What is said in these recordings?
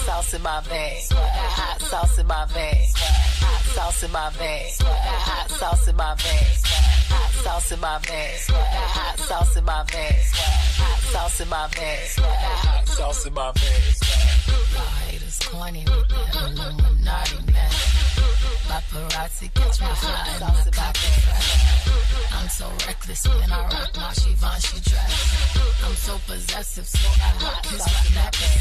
sauce in my bag. Hot sauce in my bag. Hot sauce in my bag. Hot sauce in my bag. Hot sauce in my bag. Hot sauce in my bag. Hot sauce in my bag. Hot sauce in my bag. My haters corny with that Illuminati man. Paparazzi catch me flying in the cockpit. I'm so reckless when I rock my Givenchy dress. I'm so possessive, so I rock his snapback.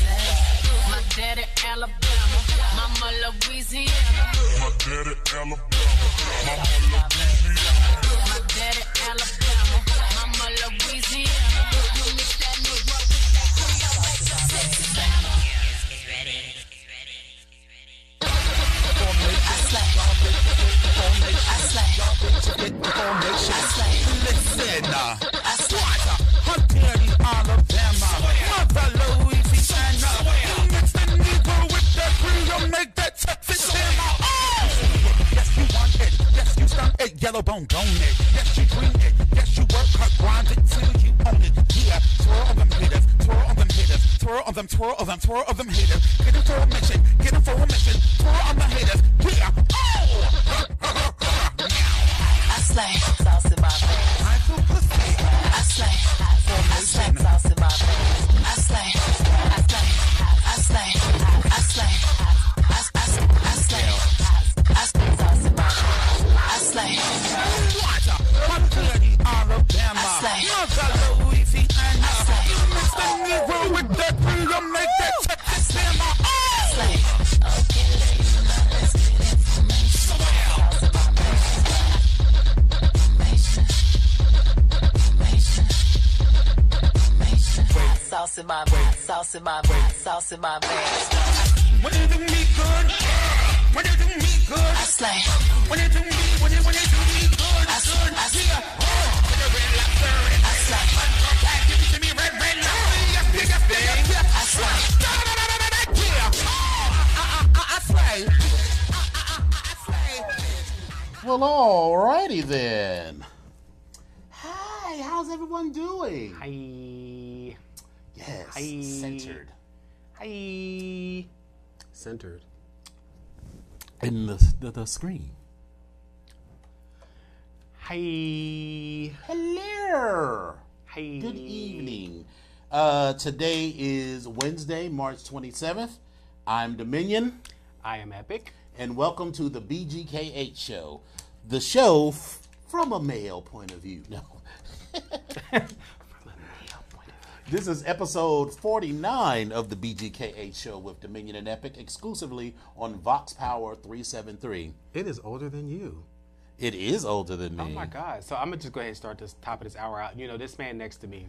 My daddy Alabama, mama Louisiana. My daddy Alabama, mama Louisiana. My daddy Alabama, mama Louisiana. You mix that Negro with that Creole, make the sexy sound. I slay. I slay. I slay. Listen, I slay. her daddy Alabama, mother Louisiana. You mix the Negro with that Creole, make that Texas hammer. Oh! Yes, you want it. Yes, you stunt it. Yellow bone, don't it. Yes, you dream it. Yes, you work hard, grind it till you own it. Yeah, twirl on them hitters, twirl on them hitters, twirl on them, twirl on them, twirl on them hitters. Get them for a mission, get them for a mission. Twirl on the haters. Yeah. Oh! I slay. Sauce in my bag. I feel pussy. I slay. I slay. Sauce in my bag. I slay. I slay. I slay. I slay. I slay. I slay. Sauce in my bag. I slay. What? Her daddy Alabama, I slay. mother Louisiana. I slay. You mix the Negro with that Creole, make that Texas hammer. Oh! I slay. Okay, ladies, now let's get information. Sauce in my bag. Sauce in my bag, sauce in my bag, sauce in my bag. When you do me good, when you do me good, I slay. when you do me, when you do me good, I slay. I slay. yeah, with the red lobster, I slay. give it to me, red lobster, yes, yes, I slay. I slay. I slay. Well, alrighty then. Hi, how's everyone doing? Hi. Yes, Hi. centered. Hi. Centered. In the screen. Hi. Hello. Hi. Good evening. Today is Wednesday, March 27th. I'm Dominion, I am Epic. and welcome to the BGK8 show. The show from a male point of view. No. This is episode 49 of the BGK8 show with Dominion and Epic, exclusively on Vox Power 373. It is older than you. It is older than me. Oh my God. So I'm going to just go ahead and start this top of this hour out. You know, this man next to me,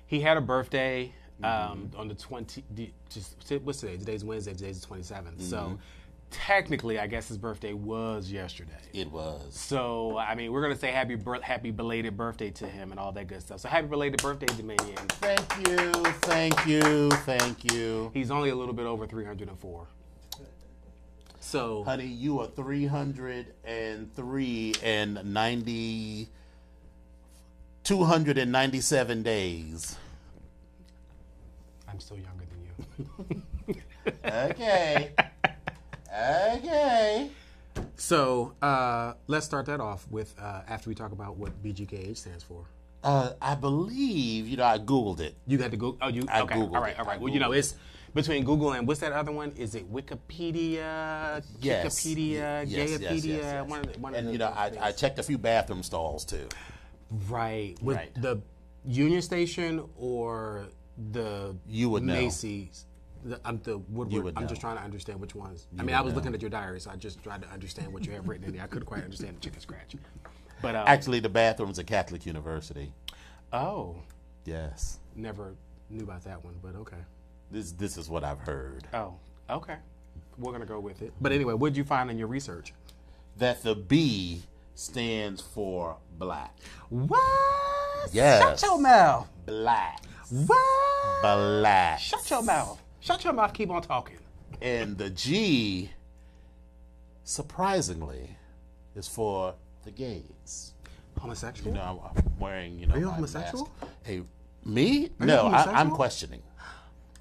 he had a birthday on the 20th. What's today? Today's Wednesday. Today's the 27th. So technically, I guess his birthday was yesterday. It was. So, I mean, we're going to say happy belated birthday to him and all that good stuff. So happy belated birthday, Dominion. Thank you, thank you, thank you. He's only a little bit over 304. So, Honey, you are 303 and 94 297 days. I'm still younger than you. Okay. Okay. So let's start that off with after we talk about what BGKH stands for. I believe, I Googled it. You had to go. Oh, you I okay? Googled All right, it. all right. I Well, Googled it's between Google and what's that other one? Is it Wikipedia? Yes. Wikipedia, Yes, Gayapedia. yes. One And, of those I checked a few bathroom stalls, too. Right. With Right. the Union Station or the You would know. Macy's. The Woodward. You would I'm know. just trying to understand which ones. I would mean, I was know. looking at your diary, so I just tried to understand what you have written in there. I couldn't quite understand the chicken scratch. But Actually, the bathroom's at Catholic University. oh, Yes. never knew about that one, but okay. This is what I've heard. Oh, okay. We're gonna go with it. But anyway, what did you find in your research? That the B stands for black. What? Yes. Shut your mouth. Black. What? Black. Shut your mouth. Shut your mouth. Keep on talking. And the G, surprisingly, is for the gays. Homosexual? I'm wearing, Are you my homosexual? mask. Hey, me? you No, I'm homosexual? questioning.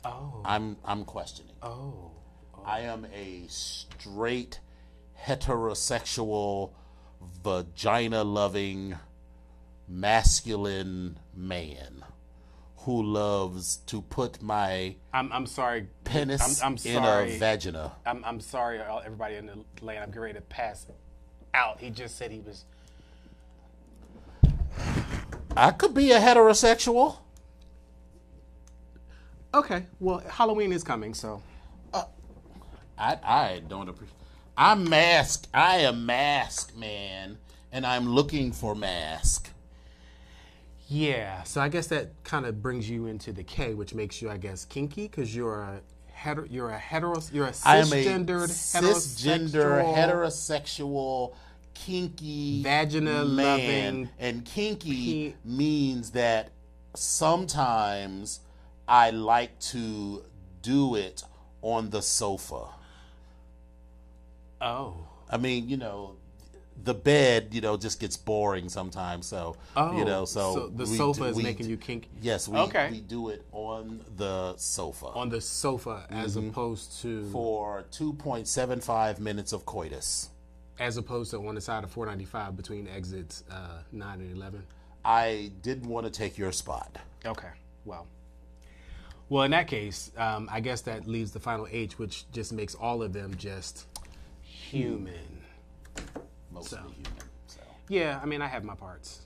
Oh. I'm questioning. Oh. I am a straight, heterosexual, vagina-loving, masculine man who loves to put my I'm sorry. penis I'm in sorry. a vagina. I'm sorry, everybody in the land. I'm getting ready to pass out. He just said he was. I could be a heterosexual. Okay. Well, Halloween is coming, so. I don't appreciate. I'm masked. I am masked, man, and I'm looking for mask. Yeah. So I guess that kind of brings you into the K, which makes you, I guess, kinky because you're a you're a I am a cisgendered cisgender, heterosexual, kinky Vagina man. loving And kinky means that sometimes I like to do it on the sofa. Oh. I mean, the bed, just gets boring sometimes. So, so the sofa is making you kinky. Yes, Okay. we do it on the sofa. On the sofa, as opposed to For 2.75 minutes of coitus. as opposed to on the side of 495 between exits 9 and 11. I didn't want to take your spot. Okay. Well, in that case, I guess that leaves the final H, which just makes all of them just human. Mostly human. So. Yeah, I mean, I have my parts.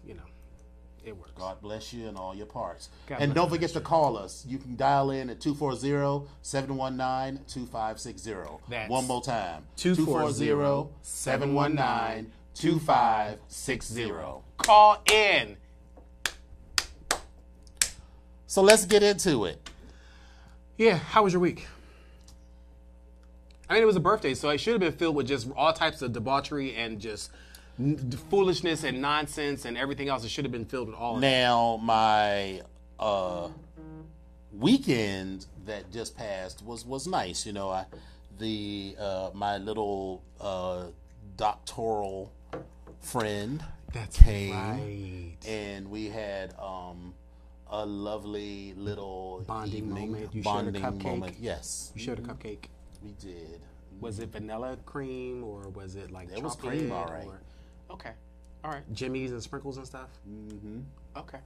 It works. God bless you and all your parts. God And bless don't forget to call us. You can dial in at 240-719-2560. That's One more time. 240-719-2560. Call in. So let's get into it. Yeah, how was your week? I mean, it was a birthday, so it should have been filled with just all types of debauchery and just foolishness and nonsense and everything else. It should have been filled with all of that. Now, my weekend that just passed was nice. My little doctoral friend came, Right. and we had a lovely little Bonding evening, moment. You shared a cupcake? moment. Yes, You shared a cupcake. we did. Was it vanilla cream or was it like It was chocolate? cream, all right. Okay. All right. Jimmy's and sprinkles and stuff? Mm-hmm. Okay.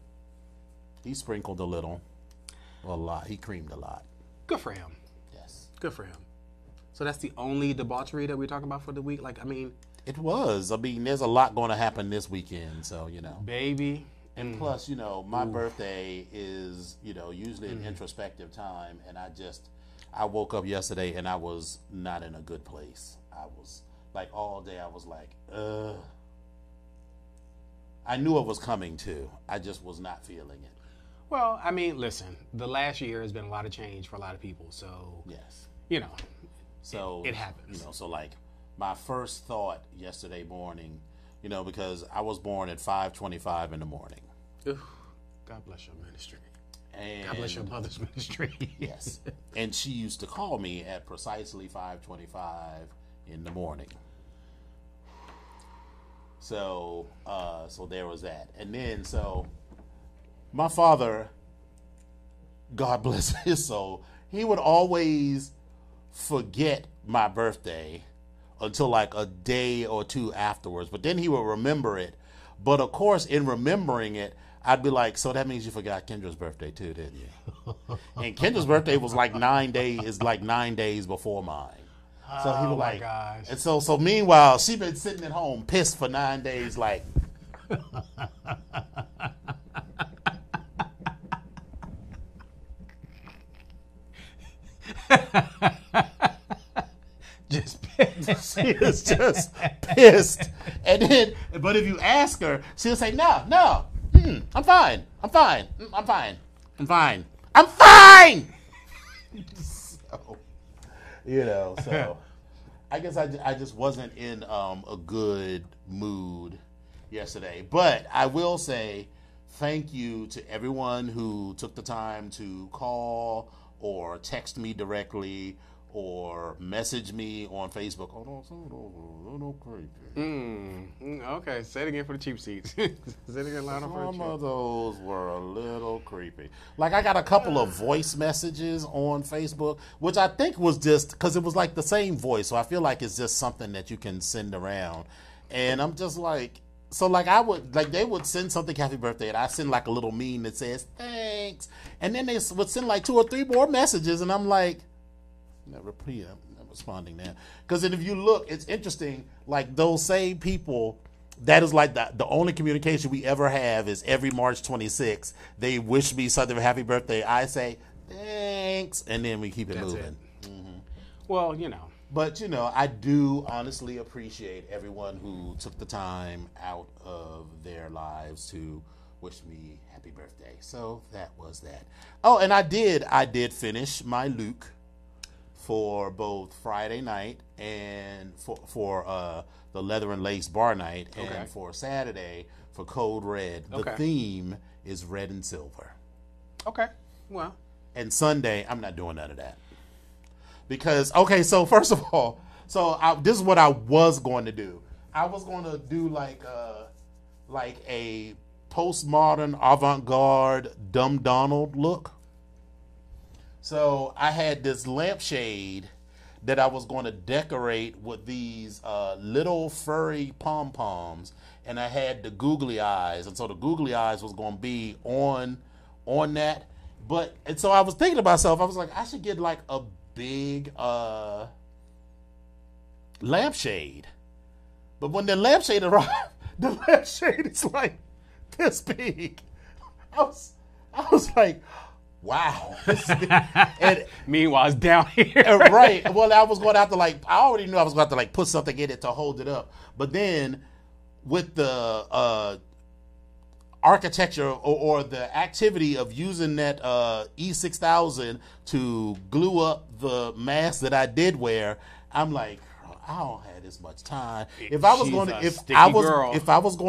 He sprinkled a little, a lot. He creamed a lot. Good for him. Yes, Good for him. So that's the only debauchery that we're talking about for the week? Like, I mean, it was. I mean, there's a lot going to happen this weekend, so baby. And plus, my birthday is, usually an introspective time, and I woke up yesterday and I was not in a good place. I was like all day. I was like, I knew it was coming too. I just was not feeling it. Well, I mean, listen, the last year has been a lot of change for a lot of people. So, Yes. So it happens. So like my first thought yesterday morning, because I was born at 5:25 in the morning. Ugh, God bless your ministry. And God bless your mother's ministry. Yes. And she used to call me at precisely 5:25 in the morning. So there was that. And then, so my father, God bless his soul, he would always forget my birthday until like a day or two afterwards. But then he would remember it. But of course, in remembering it, I'd be like, so that means you forgot Kendra's birthday too, didn't you? And Kendra's birthday was like 9 days before mine. So he was like, gosh. And so meanwhile, she been sitting at home pissed for 9 days, like. Just pissed. She is just pissed. And then, but if you ask her, she'll say, no, I'm fine. I'm fine. I'm fine. I'm fine. I'm fine. So, so I guess I just wasn't in a good mood yesterday. But I will say thank you to everyone who took the time to call or text me directly or message me on Facebook. Oh, no, creepy. Okay, say it again for the cheap seats. Say it again louder for the Some cheap. of those were a little creepy. Like, I got a couple of voice messages on Facebook, which I think was just because it was like the same voice. So I feel like it's just something that you can send around. And I'm just like, so like they would send something happy birthday, and I send like a little meme that says thanks, and then they would send like 2 or 3 more messages, and I'm like, I'm not responding now. Because then if you look, it's interesting, like those same people, that is like the only communication we ever have is every March 26th. They wish me something happy birthday. I say thanks, and then we keep it moving. Well, But, I do honestly appreciate everyone who took the time out of their lives to wish me happy birthday. So that was that. Oh, and I did finish my Luke for both Friday night and for the Leather and Lace bar night, and for Saturday for Code Red. The theme is red and silver. Okay. Well. And Sunday, I'm not doing none of that. Because, so first of all, this is what I was going to do. I was going to do like a postmodern avant-garde Dumb Donald look. So I had this lampshade that I was going to decorate with these little furry pom-poms, and I had the googly eyes, and so the googly eyes was going to be on that. And so I was thinking to myself, I was like, I should get like a big lampshade. But when the lampshade arrived, the lampshade is like this big. I was like, wow. And meanwhile, it's down here. right. Well, I was going to have to I already knew I was going to have to put something in it to hold it up. But then with the architecture or the activity of using that E6000 to glue up the mask that I did wear, I'm like, I don't have this much time. If I was going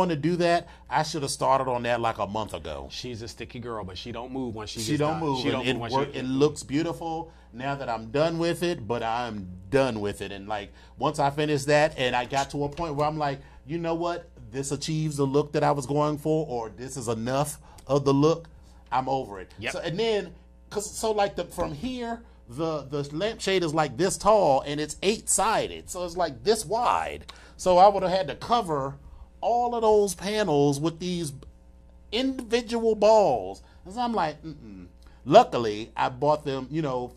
to do that, I should have started on that like a month ago. She's a sticky girl, but she don't move when she don't move. It looks beautiful now that I'm done with it, but I'm done with it. And like once I finished that, and I got to a point where I'm like, you know what? This achieves the look that I was going for, or this is enough of the look. I'm over it. Yep. So and then, from here, the lampshade is like this tall and it's 8-sided, so it's like this wide. So I would have had to cover all of those panels with these individual balls. And so I'm like, Luckily, I bought them,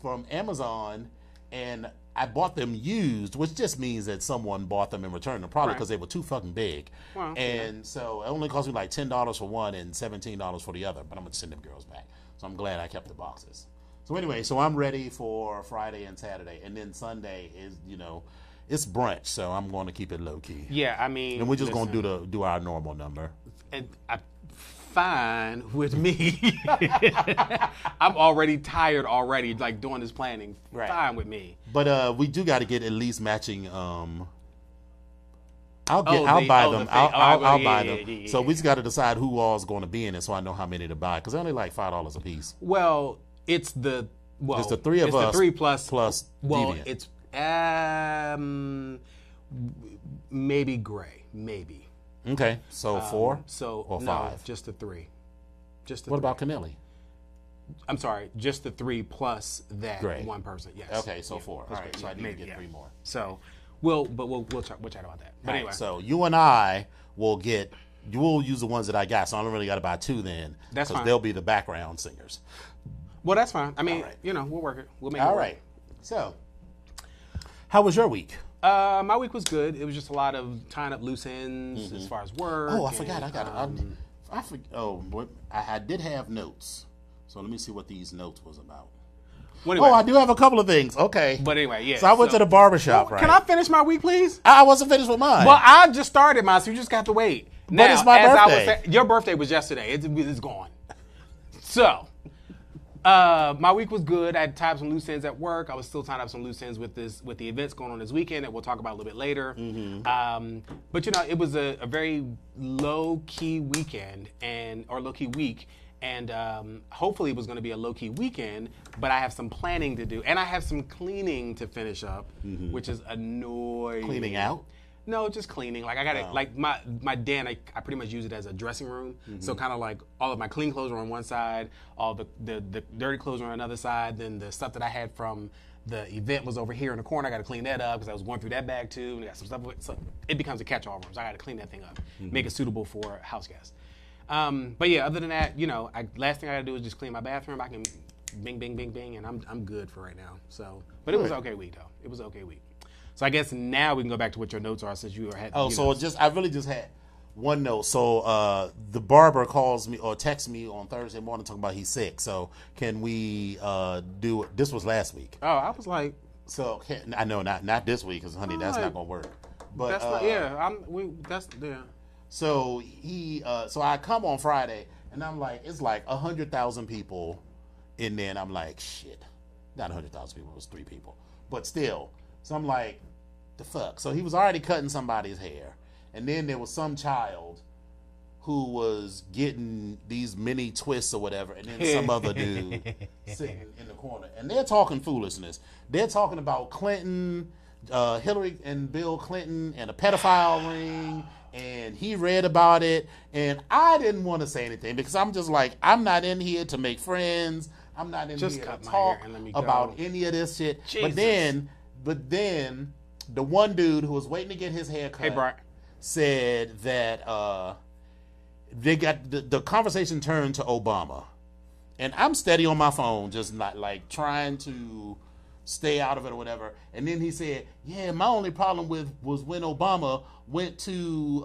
from Amazon, and I bought them used, which just means that someone bought them and returned them, probably because they were too fucking big. Well, and so it only cost me like $10 for one and $17 for the other, but I'm going to send them girls back. So I'm glad I kept the boxes. So anyway, I'm ready for Friday and Saturday. And then Sunday is, it's brunch, so I'm going to keep it low-key. Yeah, I mean... And we're just going to do our normal number. And fine with me. I'm already tired already, doing this planning. Right. Fine with me. But we do got to get at least matching. I'll buy them. I'll buy them. Yeah. So we just got to decide who all is going to be in it, so I know how many to buy, because they're only like $5 a piece. Well, it's the three of us. It's the 3 plus Deviant. It's maybe gray, maybe. Okay, so 4 So or 5? No, just the 3. Just the What three. about Keneally? I'm sorry, just the 3 plus that Great. one person. Yes. Okay, so 4. All right, so I need to get 3 more. So, we'll chat about that. But All anyway, right, so you and I will use the ones that I got. So I don't really got to buy 2 then. That's fine. They'll be the background singers. well, that's fine. I mean, right. we'll work it. We'll make it All work. right. So, how was your week? My week was good. It was just a lot of tying up loose ends as far as work. Oh, I forgot. and, I did have notes. So let me see what these notes was about. well, anyway, Oh, I do have a couple of things. Okay. but anyway, yeah. So I went to the barbershop, right? Can I finish my week, please? I wasn't finished with mine. Well, I just started mine, so you just got to wait. Now, it's my as I was birthday. saying, your birthday was yesterday. It's gone. So, my week was good. I had tied up some loose ends at work. I was still tying up some loose ends with the events going on this weekend that we'll talk about a little bit later. But it was a very low key weekend or low key week. And hopefully it was going to be a low-key weekend, but I have some planning to do. And I have some cleaning to finish up, which is annoying. Cleaning out? No, just cleaning. Like I got to like my den. I pretty much use it as a dressing room. So kind of like all of my clean clothes are on one side, all the dirty clothes are on another side. Then the stuff that I had from the event was over here in the corner. I got to clean that up because I was going through that bag too, and I got some stuff. So it becomes a catch-all room. So I got to clean that thing up, make it suitable for house guests. But yeah, other than that, last thing I got to do is just clean my bathroom. I can bing, bing, bing, bing, and I'm good for right now. So, but it was an okay week though. It was an okay week. So I guess now we can go back to what your notes are since you had. Oh, so I really just had one note. So the barber calls me or texts me on Thursday morning talking about he's sick. So can we do it? This was last week. Oh, I was like, So I know not this week because honey, that's not gonna work. But that's not. Yeah, that's yeah. So so I come on Friday and I'm like, it's like 100,000 people in there, and I'm like, shit, not 100,000 people, it was 3 people, but still. So I'm like, the fuck. So he was already cutting somebody's hair, and then there was some child who was getting these mini twists or whatever, and then some other dude sitting in the corner, and they're talking foolishness. They're talking about Clinton, Hillary and Bill Clinton, and a pedophile ring. And he read about it, and I didn't want to say anything because I'm just like, I'm not in here to make friends. I'm not in Just here cut to my talk hair and let me go. about any of this shit. Jesus. But then the one dude who was waiting to get his hair cut Hey, Brian. said that they got the conversation turned to Obama, and I'm steady on my phone, just not like trying to stay out of it or whatever. And then he said, yeah, my only problem was when Obama went to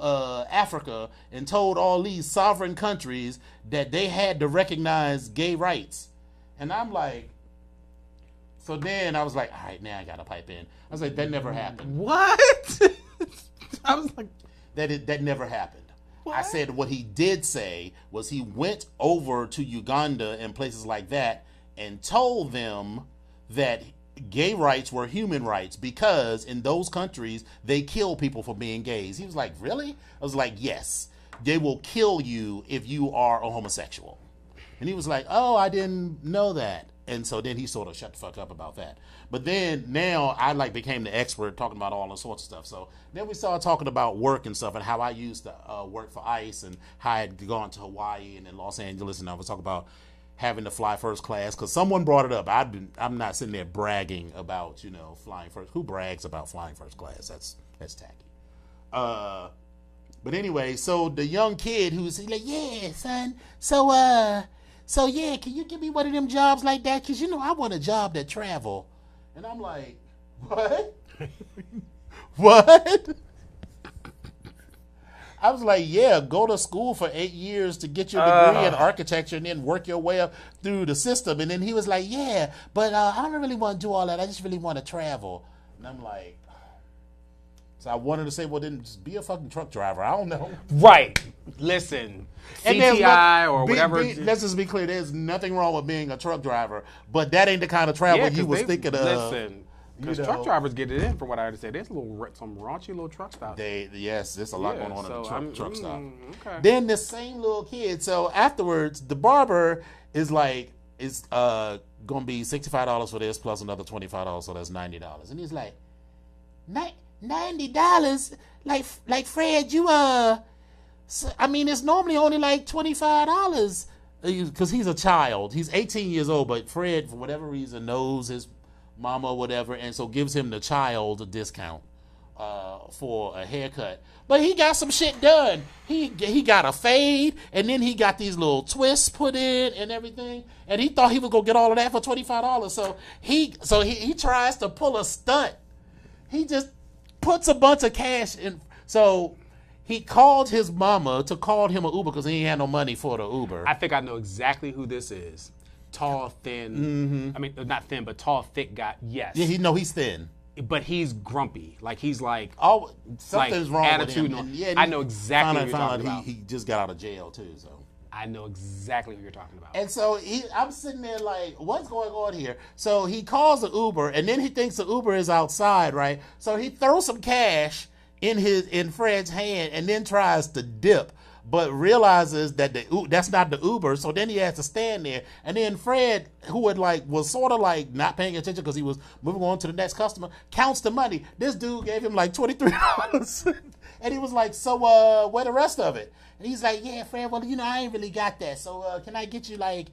Africa and told all these sovereign countries that they had to recognize gay rights. And I'm like, so then I was like, all right, now I gotta pipe in. I was like, that never happened. What? I was like, That never happened. I said what he did say was he went over to Uganda and places like that and told them that gay rights were human rights because in those countries they kill people for being gays. He was like, really? I was like, yes, they will kill you if you are a homosexual. And he was like, oh, I didn't know that. And so then he sort of shut the fuck up about that. But then now I became the expert talking about all sorts of stuff. So then we started talking about work and stuff and how I used to work for ICE and how I had gone to Hawaii and in Los Angeles, and I was talking about having to fly first class because someone brought it up. I'm not sitting there bragging about flying first. Who brags about flying first class? That's tacky. But anyway, so the young kid who's like, yeah, son. So yeah, can you give me one of them jobs like that? Because I want a job that travel. And I'm like, what? What? I was like, yeah, go to school for 8 years to get your degree in architecture and then work your way up through the system. And then he was like, yeah, but I don't really want to do all that. I just really want to travel. And I'm like, so I wanted to say, well, then just be a fucking truck driver. I don't know. right. Listen, And there's CTI or whatever. let's just be clear. There's nothing wrong with being a truck driver, but that ain't the kind of travel you was thinking of. Listen, because truck drivers get it in, from what I understand. There's some raunchy little truck stops. Yes, there's a lot going on in the truck stop. Okay. Then the same little kid. So afterwards, the barber is like, it's gonna be $65 for this plus another $25, so that's $90. And he's like, $90? Like Fred, you So, I mean, it's normally only like $25. because he's a child. He's 18 years old, but Fred, for whatever reason, knows his mama or whatever, and so gives him the child a discount for a haircut. But he got some shit done. He got a fade, and then he got these little twists put in and everything. And he thought he was gonna get all of that for $25. So he tries to pull a stunt. He just puts a bunch of cash in. So he called his mama to call him an Uber because he ain't had no money for the Uber. I think I know exactly who this is. Tall, thin. I mean, not thin, but tall, thick guy. Yes. Yeah, he's thin. But he's grumpy. Like, he's like... Oh, something's wrong attitude with him. and- Yeah, I know exactly what you're talking about. He just got out of jail, too, so... I know exactly what you're talking about. And so I'm sitting there like, what's going on here? So he calls the Uber, and then he thinks the Uber is outside, right? So he throws some cash in Fred's hand, and then tries to dip, but realizes that that's not the Uber. So then he has to stand there, and then Fred, who was sort of like not paying attention because he was moving on to the next customer, counts the money. This dude gave him like $23, and he was like, "So where the rest of it?" And he's like, "Yeah, Fred, well, I ain't really got that. So can I get you like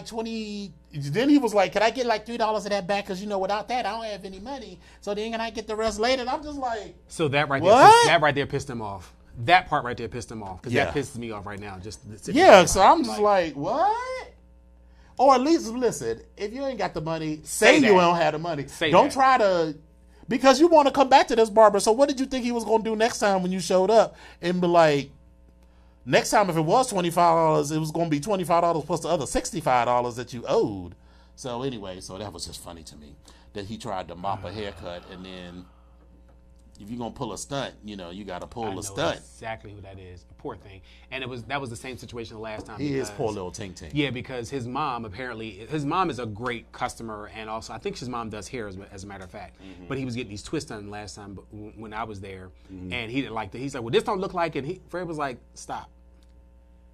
20? Then he was like, "Can I get like $3 of that back? Because without that, I don't have any money. So then can I get the rest later?" And I'm just like, so that right what? there pissed him off. That part right there pissed him off because Yeah. that pisses me off right now. So I'm just like, what? Or at least listen, if you ain't got the money, say that. you don't have the money. Say Don't that. try to, because you want to come back to this barber. So what did you think he was going to do next time when you showed up and be like, next time if it was $25, it was going to be $25 plus the other $65 that you owed. So anyway, so that was just funny to me that he tried to mop a haircut, and then if you're going to pull a stunt, you got to pull a stunt. Exactly who that is. Poor thing. And that was the same situation the last time. He is poor little Tink Tink. Yeah, because his mom is a great customer, and also I think his mom does hair as a matter of fact. Mm-hmm. But he was getting these twists done last time when I was there, and he didn't like that. He's like, "Well, this don't look like it." Fred was like, "Stop.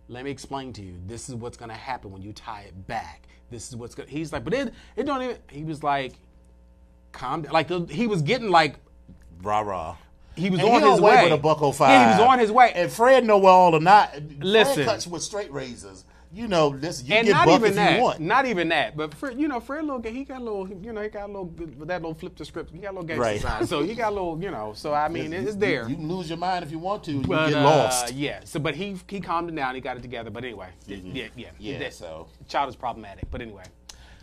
Let me explain to you. This is what's gonna happen when you tie it back. This is what's gonna." He's like, "But it don't even." He was like, "Calm down." Like he was getting like. Rah. He was and on he his don't weigh way. but a $105. Yeah, he was on his way. And Fred know where all the Listen. Fred cuts with straight razors. Listen, you And get not buck even if that. you want. Not even that. But Fred, Fred he got a little, that little flip the script. He got a little gangster Right. side. So he got a little, so I mean, it's there. You can lose your mind if you want to. You But, get lost. Yeah. So, but he calmed him down. He got it together. But anyway, Yeah, That so. child is problematic. But anyway.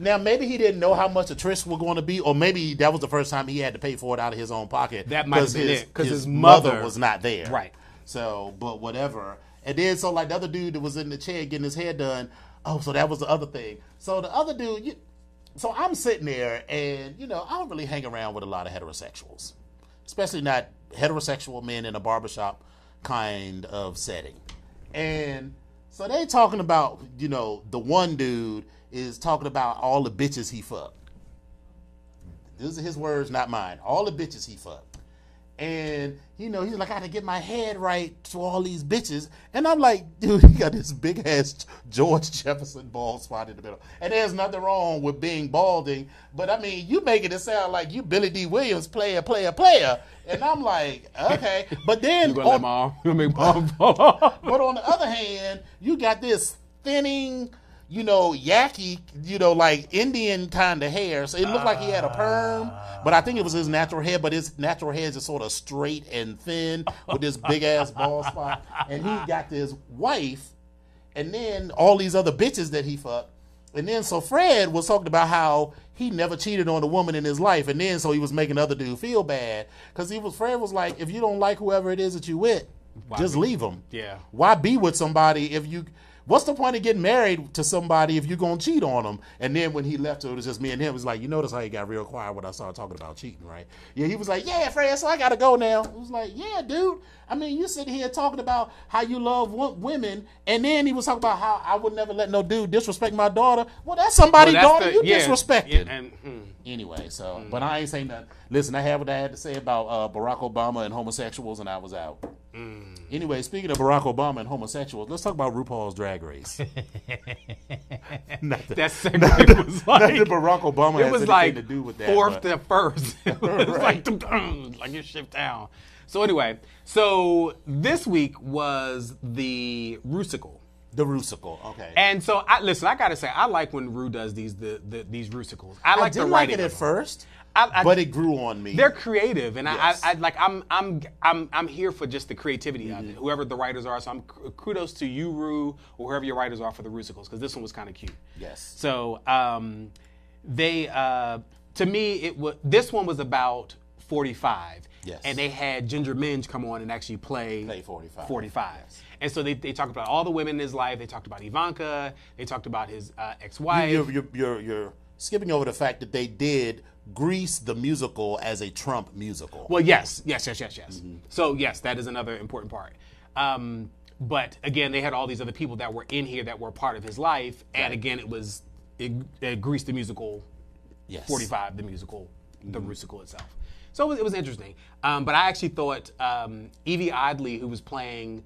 Now, maybe he didn't know how much the tricks were going to be, or maybe that was the first time he had to pay for it out of his own pocket. That might have been it, 'cause his mother mother was not there. Right. So, but whatever. And then, so like the other dude that was in the chair getting his hair done, oh, so that was the other thing. So the other dude, so I'm sitting there, and, I don't really hang around with a lot of heterosexuals, especially not heterosexual men in a barbershop kind of setting. And so they talking about, the one dude is talking about all the bitches he fucked. These are his words, not mine. All the bitches he fucked. And, he's like, I got to get my head right to all these bitches. And I'm like, dude, he got this big-ass George Jefferson bald spot in the middle. And there's nothing wrong with being balding. But, I mean, you making it sound like you Billy D. Williams, player. And I'm like, okay. But then... You're going to make mom fall. But on the other hand, you got this thinning... yaki, like Indian kind of hair. So it looked like he had a perm, but I think it was his natural hair. But his natural hair is just sort of straight and thin with this big ass bald spot. And he got this wife, and then all these other bitches that he fucked. And then so Fred was talking about how he never cheated on a woman in his life, and then so he was making other dude feel bad because Fred was like, if you don't like whoever it is that you with, just leave them. Yeah. Why be with somebody if you? What's the point of getting married to somebody if you're going to cheat on them? And then when he left, it was just me and him. It was like, you notice how he got real quiet when I started talking about cheating, right? Yeah, he was like, yeah, Fred, so I got to go now. It was like, yeah, dude. I mean, you sitting here talking about how you love women, and then he was talking about how I would never let no dude disrespect my daughter. Well, that's somebody's daughter you disrespected. Anyway, so, but I ain't saying nothing. Listen, I had what I had to say about Barack Obama and homosexuals, and I was out. Anyway, speaking of Barack Obama and homosexuals, let's talk about RuPaul's Drag Race. That segment was like... Not that Barack Obama has anything to do with that. Fourth to first. It was like you shift down. So anyway, this week was the Rusical. The Rusical, okay. And so, I gotta say, I like when Rue does these Rusicals. I like the didn't writing. like it at of them. first, I- but it grew on me. They're creative, and Yes. I'm here for just the creativity of it. Whoever the writers are, so kudos to you, Rue, or whoever your writers are for the Rusicals, because this one was kind of cute. Yes. So they to me this one was about 45. Yes. And they had Ginger Minge come on and actually play 45. 45. And so they talked about all the women in his life. They talked about Ivanka. They talked about his ex-wife. You're skipping over the fact that they did Grease the musical as a Trump musical. Well, yes. So yes, that is another important part. But again, they had all these other people that were in here that were part of his life, and Right. again, it Grease the musical, Yes. 45 the musical, the Rusical itself. So it was interesting. But I actually thought Evie Oddly, who was playing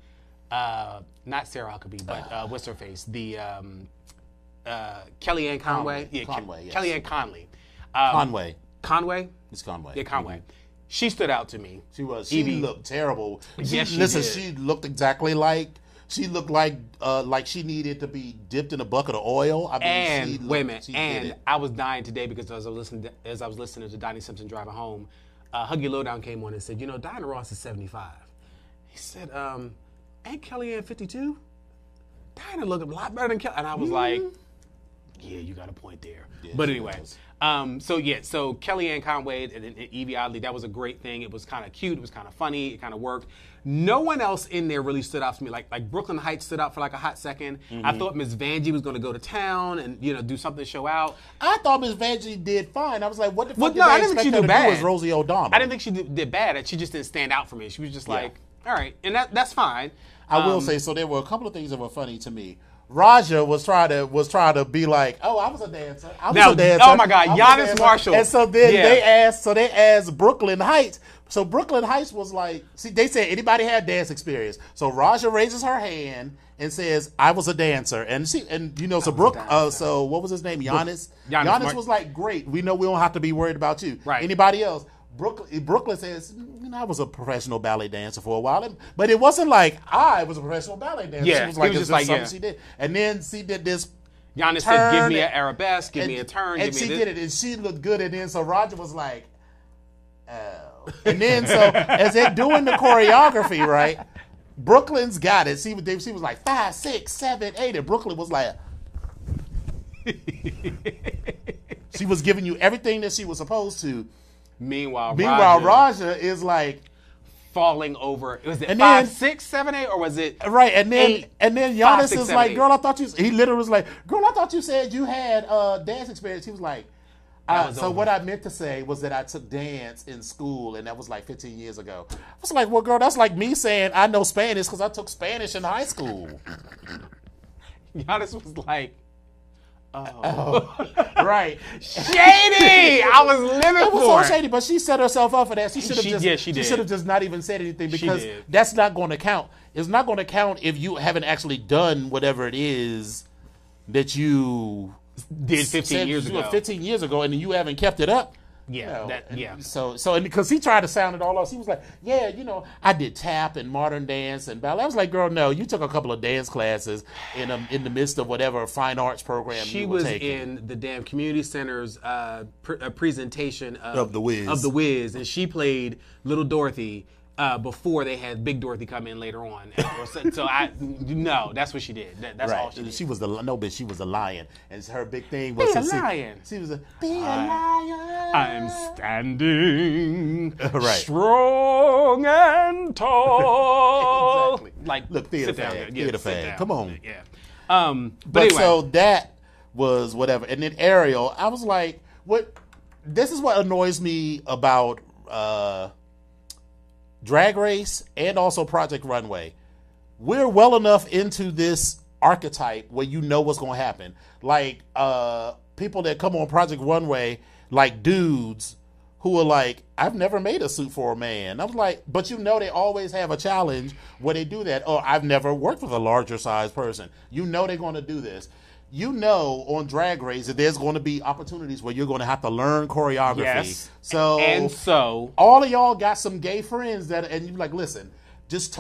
not Sarah Huckabee, but what's her face, the Kellyanne Conway, Conway, yes. Kellyanne Conley, Conway. Conway. It's Conway. Yeah, Conway. She stood out to me. She was. She Evie. looked terrible. Yes, she listen, did. she looked exactly like. She looked like she needed to be dipped in a bucket of oil. I mean, And she looked, wait a minute, she did and it. I was dying today because as I was listening to Donnie Simpson driving home, Huggy Lowdown came on and said, Diana Ross is 75. He said, ain't Kellyanne 52? Diana looked a lot better than Kelly. And I was like, yeah, you got a point there. Yeah, but she anyway, does. so Kellyanne Conway and Evie Oddly, that was a great thing. It was kind of cute. It was kind of funny. It kind of worked. No one else in there really stood out for me. Like Brooklyn Heights stood out for like a hot second. I thought Miss Vanjie was going to go to town and do something, show out. I thought Miss Vanjie did fine. I was like, what the fuck Well, did no, I they didn't think expect she her did to do bad. as Rosie O'Donnell? I didn't think she did bad. She just didn't stand out for me. She was just like, all right, and that's fine. I will say, so there were a couple of things that were funny to me. Raja was trying to be like, oh, I was a dancer. I was Now, a dancer. oh my God, I was a Giannis dancer. Marshall. And so then Yeah. they asked Brooklyn Heights. So Brooklyn Heights was like, see, they said anybody had dance experience. So Raja raises her hand and says, I was a dancer. And so so what was his name? Giannis. Giannis was like, great. We know we don't have to be worried about you. Right. Anybody else? Brooklyn says, I was a professional ballet dancer for a while, but it wasn't like I was a professional ballet dancer. Yeah, She was like, it was it's just like, something yeah. she did. And then she did this Giannis said, give turn me an and- arabesque, give me a turn, and give she me did it, and she looked good. And then so Roger was like, oh. And then so as they're doing the choreography, right? Brooklyn's got it. She was like 5, 6, 7, 8, and Brooklyn was like, she was giving you everything that she was supposed to. Meanwhile, Raja is like, falling over. Was it And 5, then- 6, 7, 8, or was it right, and then 8, Giannis 5, 6, is 7, like, 8? girl, I thought he literally was like, girl, I thought you said you had dance experience. He was like, was so over. what I meant to say was that I took dance in school, and that was like 15 years ago. I was like, well, girl, that's like me saying I know Spanish because I took Spanish in high school. Giannis was like, Right. shady. I was living It was for so shady, but she set herself up for that. She should have just, she did. should have just not even said anything because did. that's not going to count. It's not going to count if you haven't actually done whatever it is that you Did 15 years ago. 15 years ago, and you haven't kept it up. Yeah, So and because he tried to sound it all off, he was like, "Yeah, I did tap and modern dance and ballet." I was like, "Girl, no, you took a couple of dance classes in the midst of whatever fine arts program She you were was taking." in the damn community center's presentation of The Wiz. Of The Wiz, and she played Little Dorothy before they had Big Dorothy come in later on. So that's what she did. That's all she did. She was but she was a lion, and her big thing was Be a to lion. She was be a lion. I'm standing Right. strong and tall. Exactly. Like, Look, theater sit down. fag, Yeah, theater sit fag. down. Come on. Yeah. But But anyway, so that was whatever. And then Ariel, I was like, what? This is what annoys me about Drag Race and also Project Runway. We're well enough into this archetype where you know what's going to happen. Like people that come on Project Runway, like dudes who are like, I've never made a suit for a man. I was like, but they always have a challenge where they do that. Or I've never worked with a larger size person. They're going to do this. On Drag Race that there's going to be opportunities where you're going to have to learn choreography. yes. So and so all of y'all got some gay friends and you're like, listen, just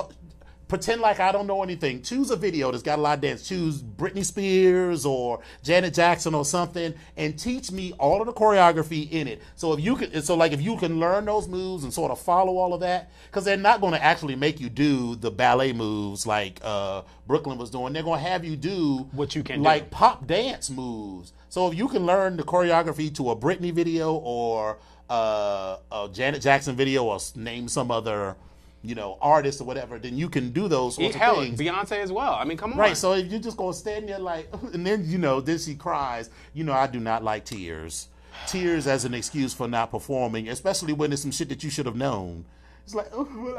pretend like I don't know anything. Choose a video that's got a lot of dance. Choose Britney Spears or Janet Jackson or something, and teach me all of the choreography in it. So if you can learn those moves and sort of follow all of that, because they're not going to actually make you do the ballet moves like Brooklyn was doing. They're going to have you do what you can like do. pop dance moves. So if you can learn the choreography to a Britney video or a Janet Jackson video, or name some other, artist or whatever, then you can do those sorts of things. Beyonce as well. I mean, come on. Right, so if you're just going to stand there like, and then, then she cries, I do not like tears. Tears as an excuse for not performing, especially when it's some shit that you should have known. It's like, oh, well,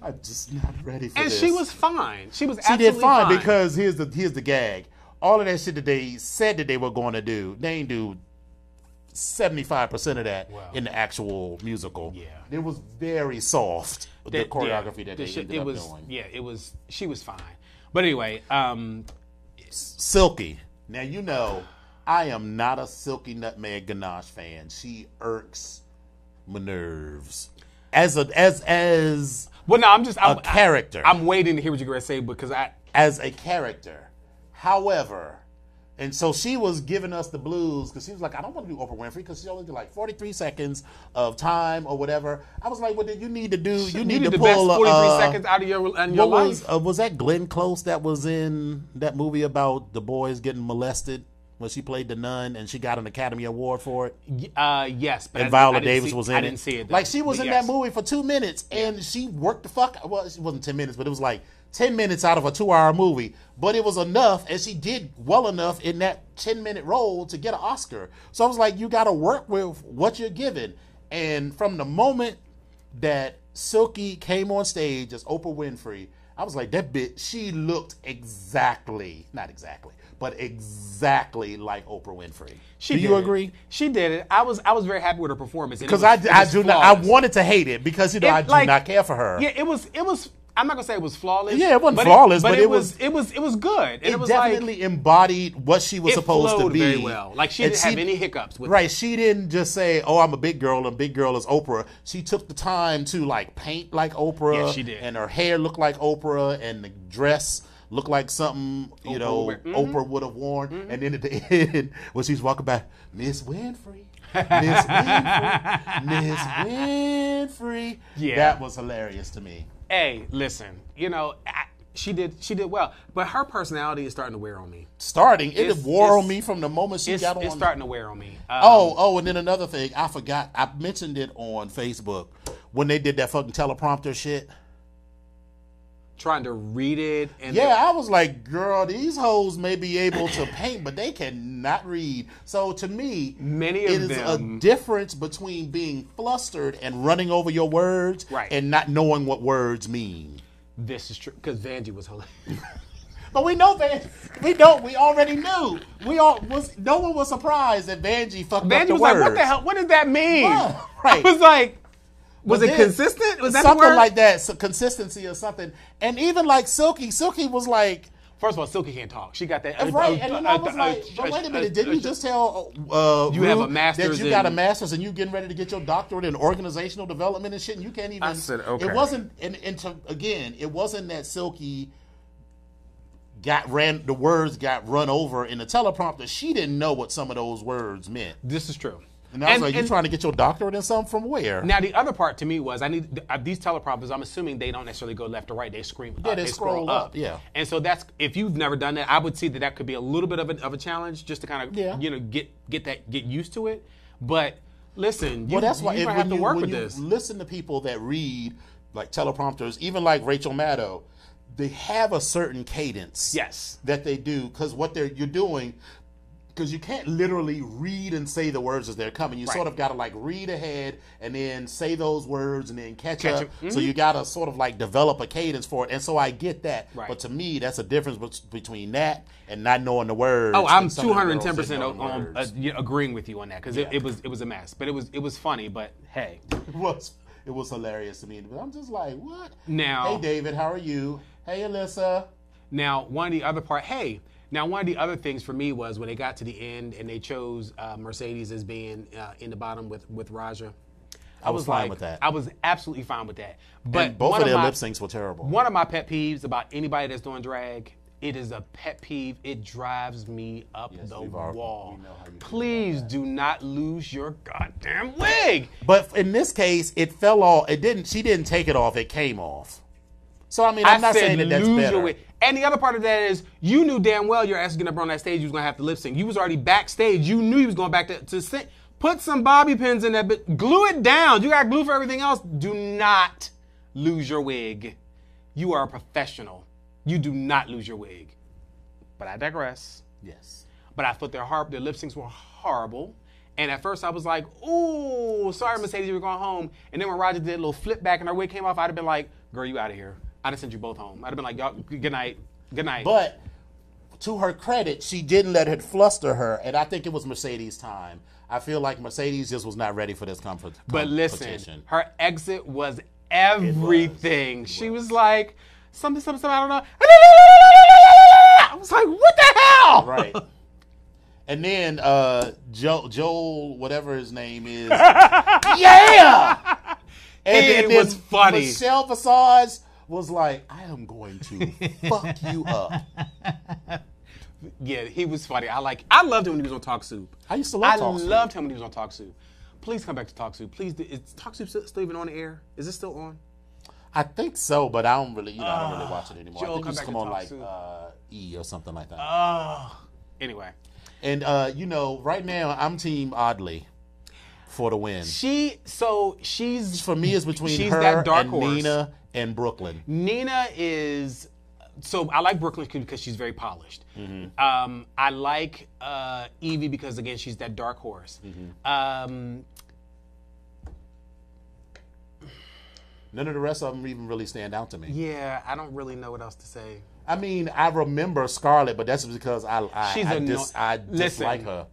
I'm just not ready for this. And she was fine. She was She absolutely did fine fine. because here's the gag. All of that shit that they said that they were going to do, they ain't do 75% of that in the actual musical. Yeah. It was very soft, the choreography that they ended up doing. Yeah, she was fine. But anyway, Silky. Now, I am not a Silky Nutmeg Ganache fan. She irks my nerves. As a character. I'm waiting to hear what you're going to say because as a character. However, and so she was giving us the blues because she was like, I don't want to do Oprah Winfrey because she only did like 43 seconds of time or whatever. I was like, what did you need to do? You need to the pull best 43 seconds out of your life. Was that Glenn Close that was in that movie about the boys getting molested when she played the nun and she got an Academy Award for it? Yes. But and Viola Davis was in it. I didn't see it. Like, she was in that movie for 2 minutes and she worked the fuck. Well, it wasn't 10 minutes, but it was like 10 minutes out of a 2-hour movie, but it was enough, and she did well enough in that 10-minute role to get an Oscar. So I was like, you got to work with what you're given. And from the moment that Silky came on stage as Oprah Winfrey, I was like, that bitch, she looked not exactly, but exactly like Oprah Winfrey. Do you agree? She did it. I was very happy with her performance. Because I wanted to hate it because, I do not care for her. Yeah, it was. I'm not gonna say it was flawless. Yeah, it wasn't flawless, but it was good. And it was definitely embodied what she was supposed to be. Very well. Like, she didn't have any hiccups with right. it. She didn't just say, "Oh, I'm a big girl, and big girl is Oprah." She took the time to like paint like Oprah. Yeah, she did. And her hair looked like Oprah, and the dress looked like something Oprah would have worn. Mm-hmm. And then at the end, when she's walking by, Miss Winfrey. Miss Winfrey, Miss Winfrey. Yeah. That was hilarious to me. Hey, listen, she did well, but her personality is starting to wear on me. It wore on me from the moment she got on. It's starting to wear on me. And then another thing, I forgot, I mentioned it on Facebook when they did that fucking teleprompter shit. Trying to read it. And I was like, girl, these hoes may be able to paint, but they cannot read. So to me, it is a difference between being flustered and running over your words and not knowing what words mean. This is true, because Vanjie was hilarious. But we know Vanjie. We already knew. No one was surprised that Vanjie fucked up the words. Vanjie was like, what the hell? What does that mean? Well, right. I was like, was it consistent? Was that something the word? like that? So consistency or something. And even like Silky was like, first of all, Silky can't talk. She got that. Right. And I was like, but wait a minute. Didn't you just tell you have a master's that you got a master's and you getting ready to get your doctorate in organizational development and shit, and you can't even. I said, okay. It wasn't. It wasn't that Silky the words got run over in the teleprompter. She didn't know what some of those words meant. This is true. And I was like, you trying to get your doctorate in something from where? Now, the other part to me was, I need these teleprompters, I'm assuming they don't necessarily go left or right. They scream up. They scroll up. Yeah. And so if you've never done that, I would see that could be a little bit of a challenge just to kind of, get used to it. But listen, that's why you have to work with this. Listen to people that read like teleprompters, even like Rachel Maddow, they have a certain cadence. Yes. That they do, because what you're doing, because you can't literally read and say the words as they're coming. You sort of got to like read ahead and then say those words and then catch up. Mm-hmm. So you got to sort of like develop a cadence for it. And so I get that. Right. But to me, that's a difference between that and not knowing the words. Oh, I'm 210% on agreeing with you on that, because it was a mess. But it was funny. But hey, it was hilarious to me. But I'm just like, what? Now, hey David, how are you? Hey Alyssa. Now, one of the other things for me was when they got to the end and they chose Mercedes as being in the bottom with Raja. I was fine with that. I was absolutely fine with that. But And both one of their my- lip syncs were terrible. One of my pet peeves about anybody that's doing drag, it is a pet peeve. It drives me up the we know wall. how you feel Please about that. do not lose your goddamn wig. But in this case, it fell off. It didn't. She didn't take it off. It came off. So I mean, I'm not saying that that's lose better. your wig. And the other part of that is you knew damn well your ass was getting up on that stage. You was gonna have to lip sync. You was already backstage. You knew you was going back to sing. Put some bobby pins in that, but glue it down. You got glue for everything else. Do not lose your wig. You are a professional. You do not lose your wig. But I digress. Yes. But I thought their lip syncs were horrible. And at first I was like, ooh, sorry, Mercedes, you were going home. And then when Roger did a little flip back and her wig came off, I'd have been like, girl, you out of here. I'd have sent you both home. I'd have been like, y'all, good night. Good night. But to her credit, she didn't let it fluster her, and I think it was Mercedes' time. I feel like Mercedes just was not ready for this But listen, competition. her exit was everything. She was like, something, I don't know. I was like, what the hell? Right. And then Joel, whatever his name is, yeah. It was funny. Michelle Visage was like, I am going to fuck you up. Yeah, he was funny. I loved him when he was on Talk Soup. I used to love Talk Soup. I loved him when he was on Talk Soup. Please come back to Talk Soup. Please, is Talk Soup still even on the air? Is it still on? I think so, but I don't really, I don't really watch it anymore. Joel, I think come it's back come to on Talk like Soup. E or something like that. Anyway. And right now I'm Team Oddly for the win. She's For me, it's between she's her that dark and horse. Nina and Brooklyn. Nina is, so I like Brooklyn because she's very polished. Mm-hmm. I like Evie because, again, she's that dark horse. Mm-hmm. None of the rest of them even really stand out to me. Yeah, I don't really know what else to say. I mean, I remember Scarlett, but that's because I Listen, dislike her.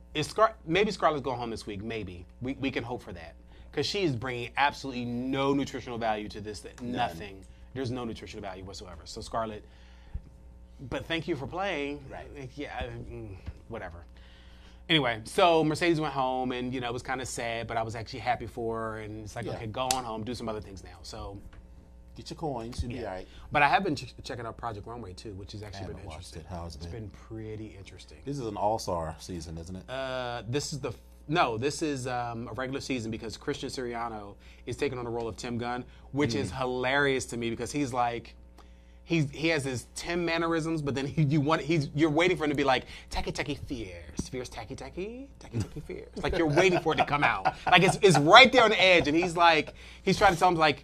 Maybe Scarlett's going home this week. Maybe we can hope for that because she is bringing absolutely no nutritional value to this. Nothing. There's no nutritional value whatsoever. So Scarlett, but thank you for playing. Right. Yeah. Whatever. Anyway, so Mercedes went home, and it was kind of sad, but I was actually happy for her. And it's like, Yeah. okay, go on home, do some other things now. So. Get your coins, you'll be all right. But I have been checking out Project Runway too, which has actually been haven't watched interesting. it. How has it It's been? been pretty interesting. This is an all-star season, isn't it? This is a regular season because Christian Siriano is taking on the role of Tim Gunn, which is hilarious to me because he's like, he has his Tim mannerisms, but then you're waiting for him to be like tacky fierce tacky fierce. Like you're waiting for it to come out. Like it's right there on the edge, and he's trying to tell him like,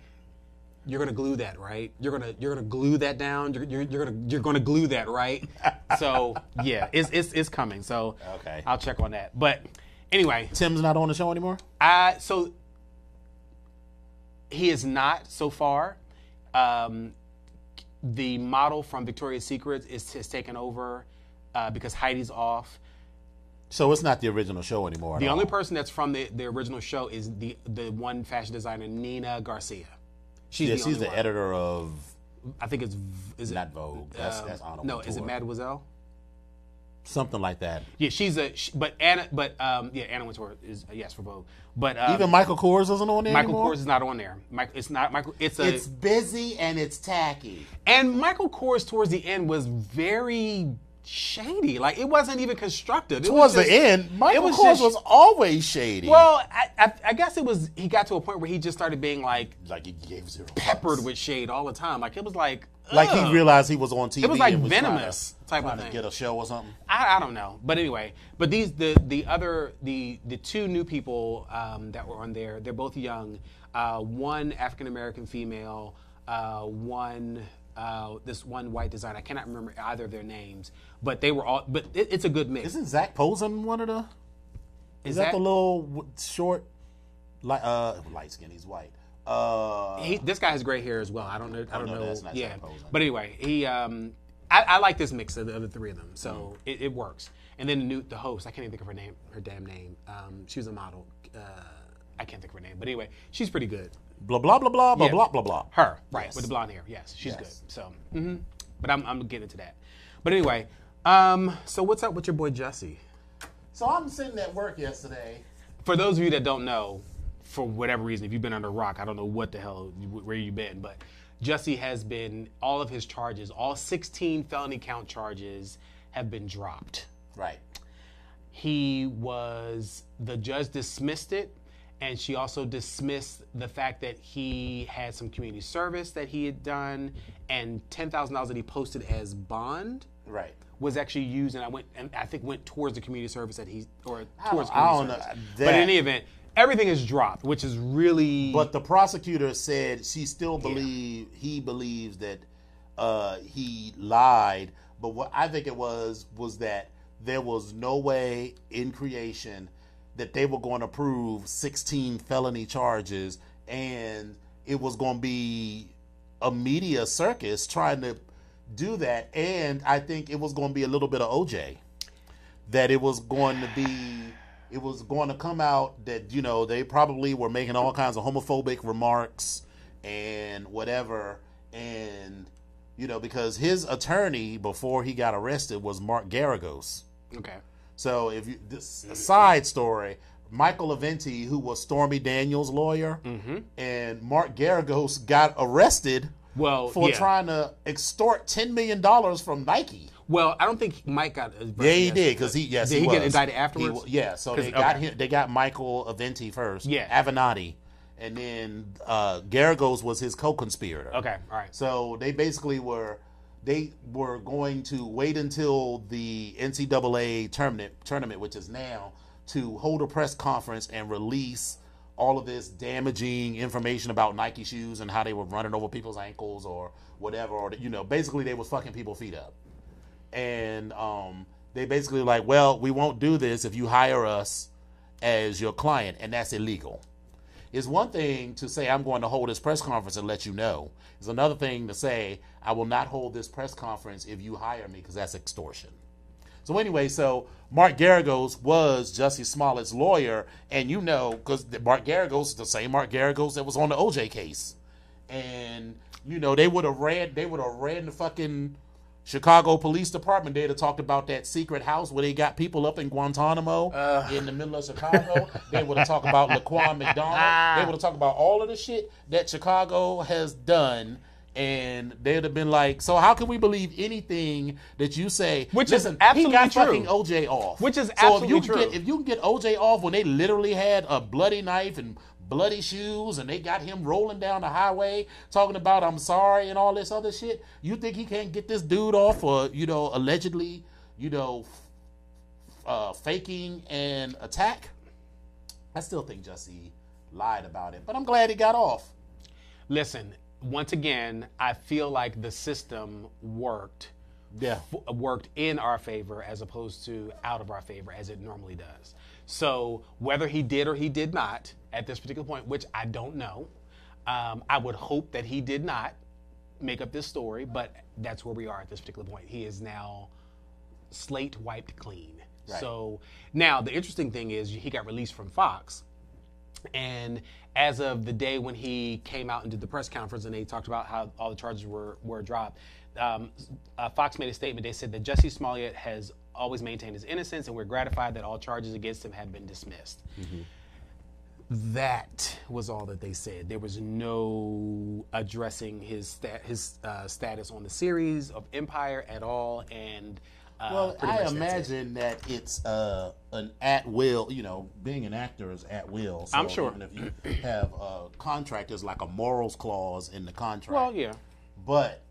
you're gonna glue that, right? You're gonna glue that down. You're gonna glue that, right? So yeah, it's coming. So Okay. I'll check on that. But anyway, Tim's not on the show anymore? so he is not so far. The model from Victoria's Secret has taken over because Heidi's off. So it's not the original show anymore. The only person that's from the original show is the one fashion designer, Nina Garcia. She's the one. editor of I think is it not Vogue. That's Anna no? Wintour. Is it Mademoiselle? Something like that. Yeah, Anna Wintour is yes for Vogue. But Even Michael Kors isn't on there Michael anymore? Kors is not on there. It's not Michael. It's busy and it's tacky. And Michael Kors towards the end was very shady. Like it wasn't even constructive. It Towards was the just- end, Michael was Kors just- was always shady. Well, I guess it was. He got to a point where he just started being like like he gave zero peppered fucks. with shade all the time. Like it was like Like ugh. he realized he was on TV. It was like and was venomous type of trying thing. to get a show or something. I don't know, but anyway, but the two new people that were on there, they're both young. One African American female, this one white designer. I cannot remember either of their names, but they were all. But it's a good mix. Isn't Zach Posen one of the? Is that Zach- the little short, light skin? He's white. This guy has gray hair as well. I don't know. no, that's not yeah, Zach Posen. but anyway, he. I like this mix of the three of them, so it works. And then the host, I can't even think of her damn name. She was a model. I can't think of her name, but anyway, she's pretty good. Blah blah blah blah blah Yeah. blah blah blah. Her, right, Yes. with the blonde hair. Yes, she's Yes. good. So, but I'm getting into that. But anyway, so what's up with your boy Jussie? So I'm sitting at work yesterday. For those of you that don't know, for whatever reason, if you've been under a rock, I don't know what the hell, where you've been, but Jussie has been, all of his charges, all 16 felony count charges have been dropped. Right. The judge dismissed it, and she also dismissed the fact that he had some community service that he had done, and $10,000 that he posted as bond. Right. Was actually used, and I think went towards the community service that he, or towards I don't community service. know. But in any event, everything is dropped, which is really. But the prosecutor said he believes that he lied. But what I think it was that there was no way in creation that they were going to prove 16 felony charges, and it was going to be a media circus trying to do that. And I think it was going to be a little bit of OJ, that it was going to come out that, you know, they probably were making all kinds of homophobic remarks and whatever. And, you know, because his attorney before he got arrested was Mark Garagos. Okay. So if you, this a side story, Michael Aventi, who was Stormy Daniels' lawyer, and Mark Garagos got arrested for trying to extort $10 million from Nike. Well, I don't think Mike got. Yeah, he did, because he did he get indicted afterwards? So they got him. They got Michael Aventi first. Yeah, Avenatti, and then Garagos was his co-conspirator. Okay, all right. So they basically were going to wait until the NCAA tournament, which is now, to hold a press conference and release all of this damaging information about Nike shoes and how they were running over people's ankles or whatever, or, you know, basically they was fucking people's feet up. And they basically like, well, we won't do this if you hire us as your client, and that's illegal. It's one thing to say, I'm going to hold this press conference and let you know. It's another thing to say, I will not hold this press conference if you hire me, because that's extortion. So anyway, so Mark Garagos was Jussie Smollett's lawyer, and you know, because Mark Garagos is the same Mark Garagos that was on the OJ case. And, you know, they would have read the fucking Chicago Police Department. They'd have talked about that secret house where they got people up in Guantanamo in the middle of Chicago. They would have talked about Laquan McDonald. They would have talked about all of the shit that Chicago has done. And they'd have been like, so how can we believe anything that you say? Which Listen, is absolutely he got true. Fucking OJ off. Which is absolutely true. If you can get OJ off when they literally had a bloody knife and bloody shoes, and they got him rolling down the highway talking about I'm sorry and all this other shit, you think he can't get this dude off for, you know, allegedly, you know, faking an attack? I still think Jussie lied about it, but I'm glad he got off. Listen, once again, I feel like the system worked in our favor as opposed to out of our favor, as it normally does. So whether he did or he did not at this particular point, which I don't know, I would hope that he did not make up this story, but that's where we are at this particular point. He is now slate wiped clean. Right. So now the interesting thing is he got released from Fox, and as of the day when he came out and did the press conference and they talked about how all the charges were dropped, Fox made a statement. They said that Jussie Smollett has always maintained his innocence, and we're gratified that all charges against him have been dismissed. Mm-hmm. That was all that they said. There was no addressing his status on the series of Empire at all. And well, I imagine that it's an at will. You know, being an actor is at will. So I'm sure. Even if you have a contract, there's like a morals clause in the contract. Well, yeah. But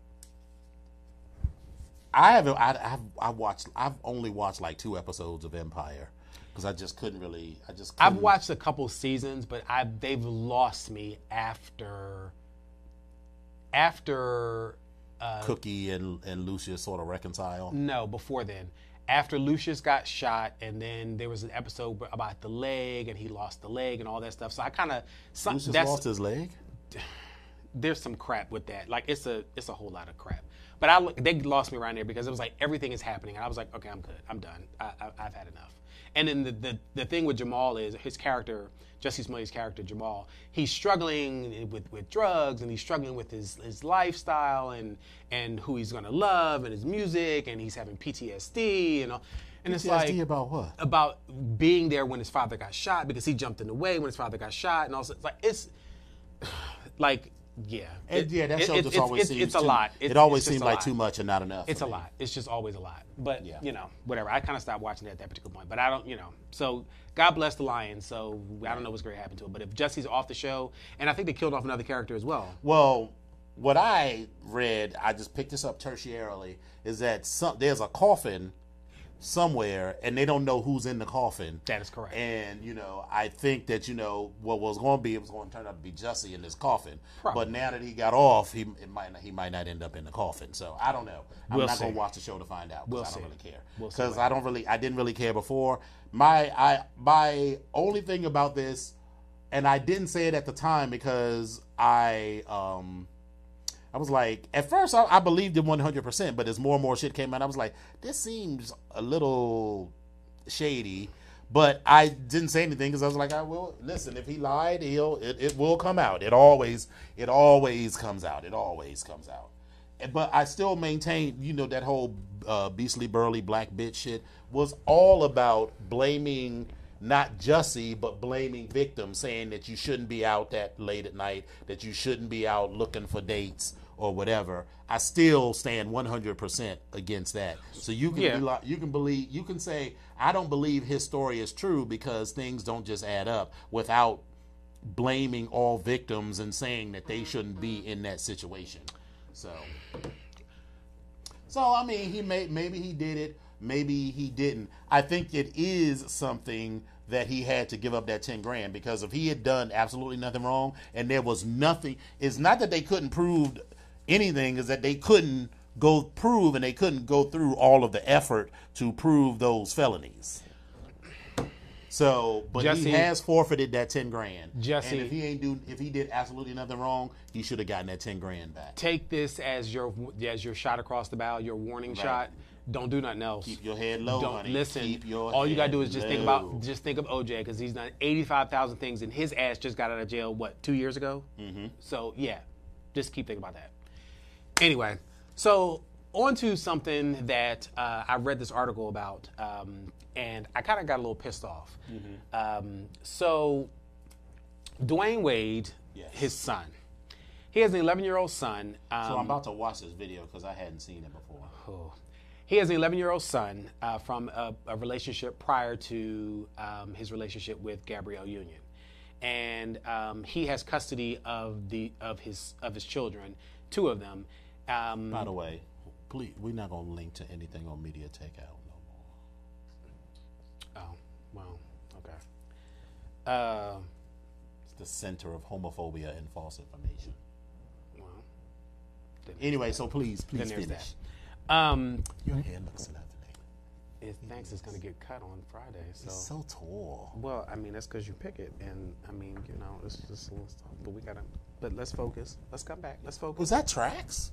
I've only watched like 2 episodes of Empire. Because I just couldn't. I've watched a couple seasons, but they've lost me after Cookie and Lucius sort of reconcile. No, before then. After Lucius got shot, and then there was an episode about the leg, and he lost the leg and all that stuff. So I kind of Lucius lost his leg. There's some crap with that. Like it's a whole lot of crap. But they lost me around there because it was like everything is happening, and I was like, okay, I'm good, I'm done, I've had enough. And then the thing with Jamal is his character, Jussie Smollett's character Jamal. He's struggling with drugs, and he's struggling with his lifestyle and who he's gonna love and his music, and he's having PTSD and all. And it's like about what? About being there when his father got shot because he jumped in the way when his father got shot and also it's like yeah. That show just always seems it's a lot. It always it's just seems a like lot. too much and not enough. It's a lot. It's just always a lot. But Yeah. you know, whatever. I kind of stopped watching it at that particular point. But I don't, you know. So God bless the Lions. So I don't know what's going to happen to him. But if Jussie's off the show, and I think they killed off another character as well. Well, what I read, I just picked this up tertiarily, is that there's a coffin somewhere, and they don't know who's in the coffin. That is correct. And, I think that, what was going to be, it was going to turn out to be Jussie in this coffin. Probably. But now that he got off, he might not end up in the coffin. So I don't know. I'm We'll not see. going to watch the show to find out because We'll I don't see. really care. We'll see Because what I didn't really care before. My only thing about this, and I didn't say it at the time because I was like, at first I believed it 100%, but as more and more shit came out, I was like, this seems a little shady. But I didn't say anything because I was like, listen, if he lied, it will come out. It always comes out. It always comes out. But I still maintain, that whole beastly burly black bitch shit was all about blaming not Jussie, but blaming victims, saying that you shouldn't be out that late at night, that you shouldn't be out looking for dates or whatever. I still stand 100% against that. So you can say I don't believe his story is true because things don't just add up without blaming all victims and saying that they shouldn't be in that situation. So I mean, maybe he did it, maybe he didn't. I think it is something that he had to give up that $10,000 because if he had done absolutely nothing wrong and there was nothing, it's not that they couldn't prove anything, is that they couldn't go through all of the effort to prove those felonies. So, but Jussie, he has forfeited that $10,000. Jussie, and if he did absolutely nothing wrong, he should have gotten that $10,000 back. take this as your shot across the bow, your warning shot. Don't do nothing else. Keep your head low, honey. Listen. Keep your all you gotta head do is just low. think of OJ because he's done 85,000 things and his ass just got out of jail 2 years ago. Mm-hmm. So yeah, just keep thinking about that. Anyway, so on to something that I read this article about, and I kind of got a little pissed off. Mm-hmm. So Dwayne Wade, his son, he has an 11-year-old son. So I'm about to watch this video because I hadn't seen it before. Oh. He has an 11-year-old son from a relationship prior to his relationship with Gabrielle Union, and he has custody of his children, 2 of them. By the way, please, we're not gonna link to anything on Media Takeout no more. Oh, well, okay. It's the center of homophobia and false information. Well, Anyway, so please then there's finish. that. Your hair looks lovely. It thinks it's going to get cut on Friday. So. It's so tall. Well, I mean, that's because you pick it. And, I mean, it's just a little stuff. But we got to, but let's focus. Let's come back. Let's focus. Was that tracks?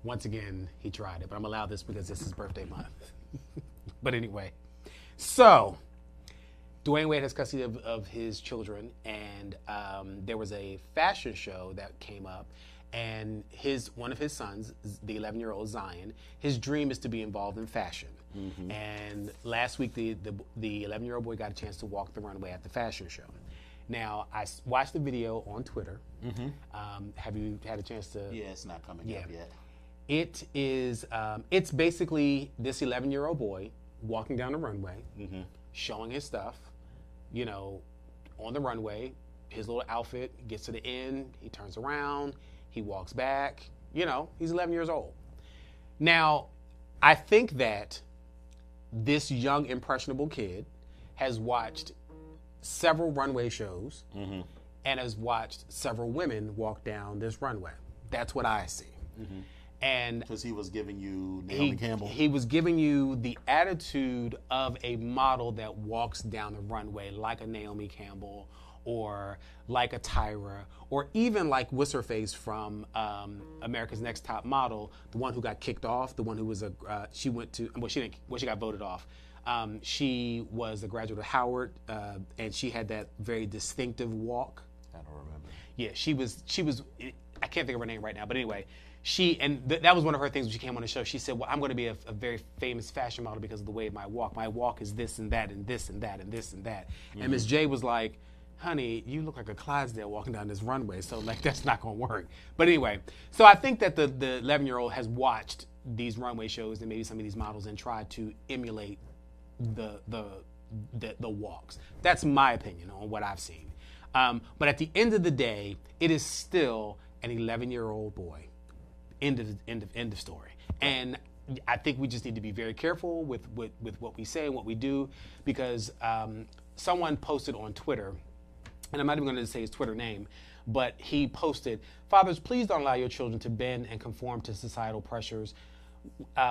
Once again, he tried it. But I'm allowed this because this is birthday month. But anyway. So, Dwayne Wade has custody of his children. And there was a fashion show that came up. And one of his sons, the 11-year-old Zion, his dream is to be involved in fashion. Mm-hmm. And last week, the 11-year-old boy got a chance to walk the runway at the fashion show. Now, I watched the video on Twitter. Mm-hmm. Have you had a chance to? Yeah, it's not coming up yet. It is. It's basically this 11-year-old boy walking down the runway, showing his stuff. On the runway, his little outfit gets to the end. He turns around. He walks back. He's 11 years old. Now, I think that this young, impressionable kid has watched several runway shows and has watched several women walk down this runway. That's what I see. Mm-hmm. And because he was giving you Naomi Campbell? He was giving you the attitude of a model that walks down the runway like a Naomi Campbell or like a Tyra, or even like what's her face from America's Next Top Model, the one who got kicked off, the one who was she got voted off. She was a graduate of Howard, and she had that very distinctive walk. I don't remember. Yeah, she was. I can't think of her name right now, but anyway, that was one of her things when she came on the show. She said, "Well, I'm going to be a very famous fashion model because of the way of my walk. My walk is this and that and this and that and this and that." And Miss J was like, "Honey, you look like a Clydesdale walking down this runway, so like that's not going to work." But anyway, so I think that the 11-year-old has watched these runway shows and maybe some of these models and tried to emulate the walks. That's my opinion on what I've seen. But at the end of the day, it is still an 11-year-old boy. End of story. And I think we just need to be very careful with what we say and what we do, because someone posted on Twitter, and I'm not even going to say his Twitter name, but he posted, "Fathers, please don't allow your children to bend and conform to societal pressures.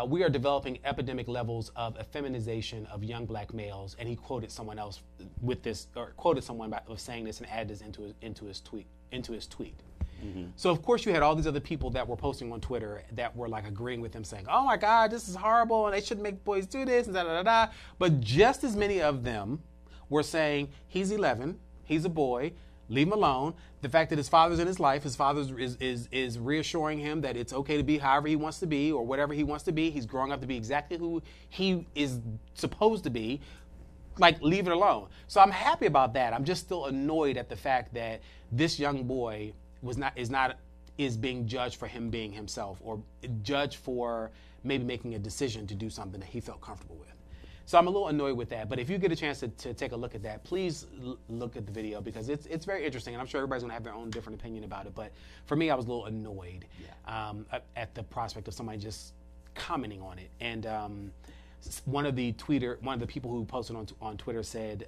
We are developing epidemic levels of effeminization of young black males," and he quoted someone else with this, or quoted someone of saying this and added this into his tweet. Mm-hmm. So of course you had all these other people that were posting on Twitter that were like agreeing with him, saying, "Oh my God, this is horrible, and they shouldn't make boys do this," and da da da da. But just as many of them were saying, "He's 11, he's a boy, leave him alone." The fact that his father's in his life, his father is reassuring him that it's okay to be however he wants to be or whatever he wants to be. He's growing up to be exactly who he is supposed to be. Like, leave it alone. So I'm happy about that. I'm just still annoyed at the fact that this young boy is being judged for him being himself, or judged for maybe making a decision to do something that he felt comfortable with. So I'm a little annoyed with that. But if you get a chance to take a look at that, please look at the video, because it's very interesting, and I'm sure everybody's going to have their own different opinion about it. But for me, I was a little annoyed at the prospect of somebody just commenting on it. And one of the people who posted on Twitter said,